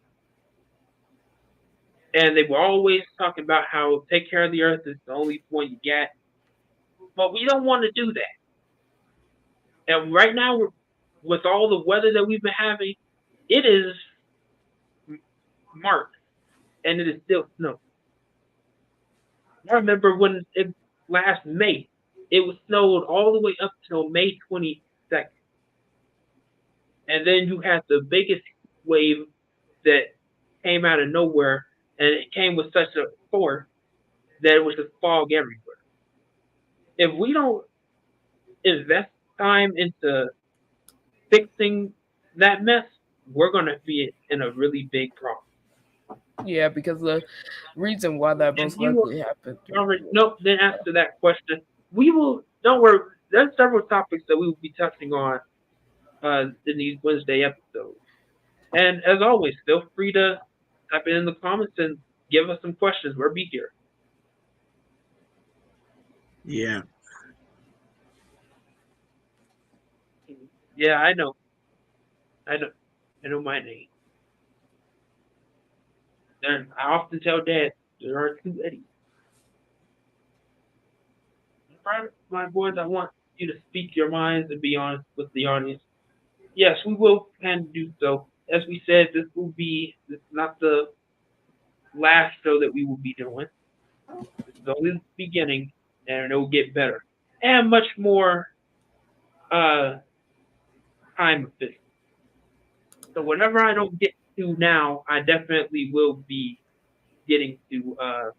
And they were always talking about how take care of the earth is the only point you get. But we don't want to do that. And right now, with all the weather that we've been having, it is March and it is still snow. I remember when it last May, it was snowed all the way up till May 22nd. And then you had the biggest wave that came out of nowhere, and it came with such a force that it was just fog everywhere. If we don't invest time into fixing that mess, we're going to be in a really big problem.
Yeah, because the reason why that most likely happened.
Nope, then after that question, we will, don't worry, there's several topics that we will be touching on in these Wednesday episodes. And as always, feel free to type it in the comments and give us some questions. We'll be here.
Yeah.
Yeah, I know. I know. I know my name. And I often tell Dad there are two Eddies. My boys, I want you to speak your minds and be honest with the audience. Yes, we will plan to do so. As we said, this is not the last show that we will be doing. This is only the beginning, and it will get better and much more uh, time efficient. So whatever I don't get to now, I definitely will be getting to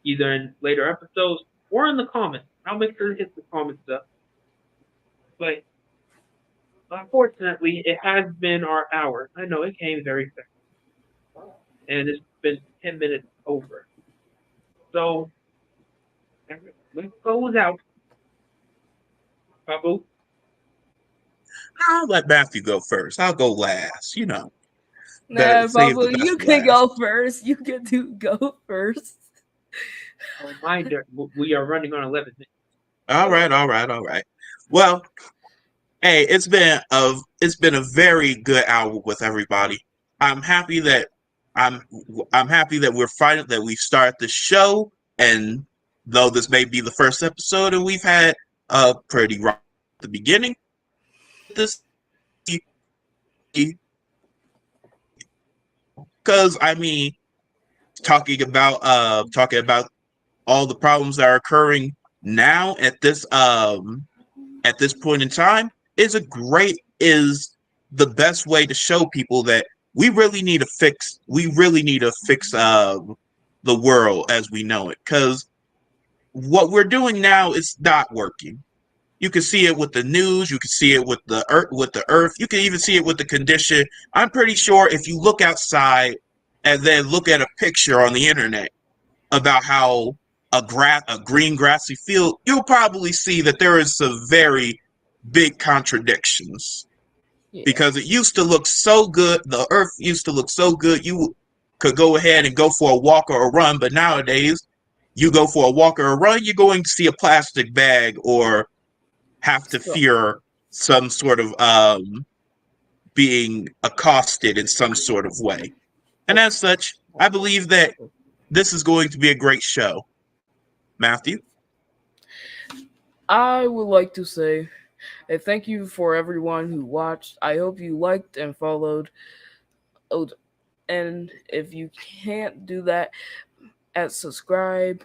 either in later episodes or in the comments. I'll make sure to hit the comments up. But unfortunately, it has been our hour. I know it came very fast, and it's been 10 minutes over. So let's close out. Babu,
I'll let Matthew go first. I'll go last.
Nah,
Save the
Babu,
best
you
for
can
last.
go first. You can go first.
reminder: we are running on 11 minutes.
All right. Well, hey, it's been a very good hour with everybody. I'm happy that I'm I'm happy that we start the show, and though this may be the first episode and we've had a pretty rough at the beginning, this because I mean talking about all the problems that are occurring now at this point in time is the best way to show people that we really need to fix the world as we know it, because what we're doing now is not working. You can see it with the news, you can see it with the earth, you can even see it with the condition. I'm pretty sure if you look outside and then look at a picture on the internet about how a green grassy field, you'll probably see that there is some very big contradictions,
Yeah.
because it used to look so good. The earth used to look so good. You could go ahead and go for a walk or a run, but nowadays you go for a walk or a run, you're going to see a plastic bag or have to
So,
fear some sort of being accosted in some sort of way. And as such, I believe that this is going to be a great show. Matthew?
I would like to say thank you for everyone who watched. I hope you liked and followed. Oh, and if you can't do that, subscribe.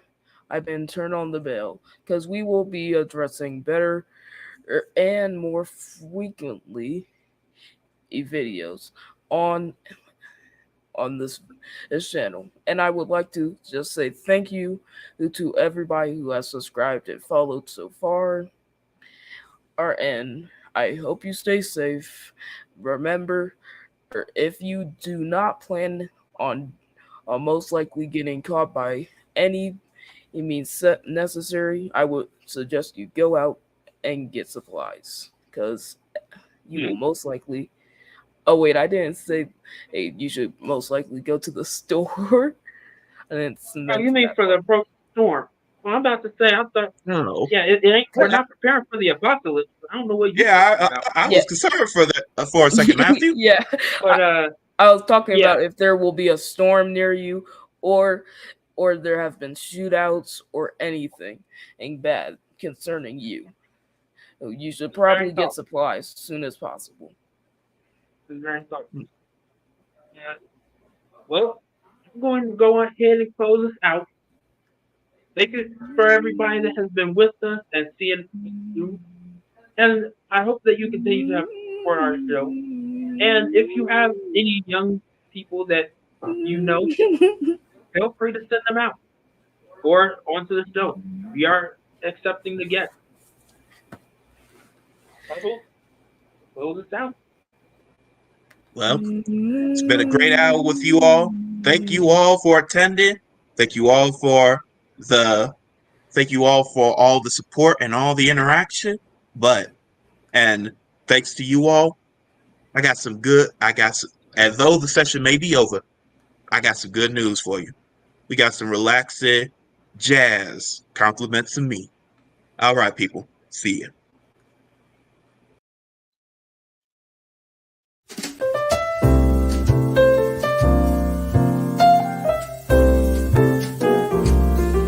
I've been turn on the bell because we will be addressing better and more frequently videos on this channel. And I would like to just say thank you to everybody who has subscribed and followed so far. And I hope you stay safe. Remember, if you do not plan on most likely getting caught by any means necessary, I would suggest you go out and get supplies, because you will most likely. Oh wait, I didn't say. Hey, you should most likely go to the store. I didn't
Oh, you
mention
mean
that
for the
part.
approaching storm? Well, I'm about to say, I thought,
No.
yeah, it ain't. We're not preparing for the apocalypse. I don't know what you're
Yeah,
talking about.
I
Yeah,
was concerned for a second, Matthew.
yeah.
But
I was talking
yeah,
about if there will be a storm near you, or there have been shootouts or anything bad concerning you. You should
it's very
probably get
thoughtful.
supplies as soon as possible.
It's very thoughtful. Yeah. Well, I'm going to go ahead and close us out. Thank you for everybody that has been with us and seeing us through. And I hope that you continue to support our show. And if you have any young people that you know, feel free to send them out or onto the show. We are accepting the guests. Michael, close us out.
Well, it's been a great hour with you all. Thank you all for attending. Thank you all for the thank you all for all the support and all the interaction. And thanks to you all, I got some good. I got some, as though the session may be over, I got some good news for you. We got some relaxing jazz compliments of me. All right, people. See ya.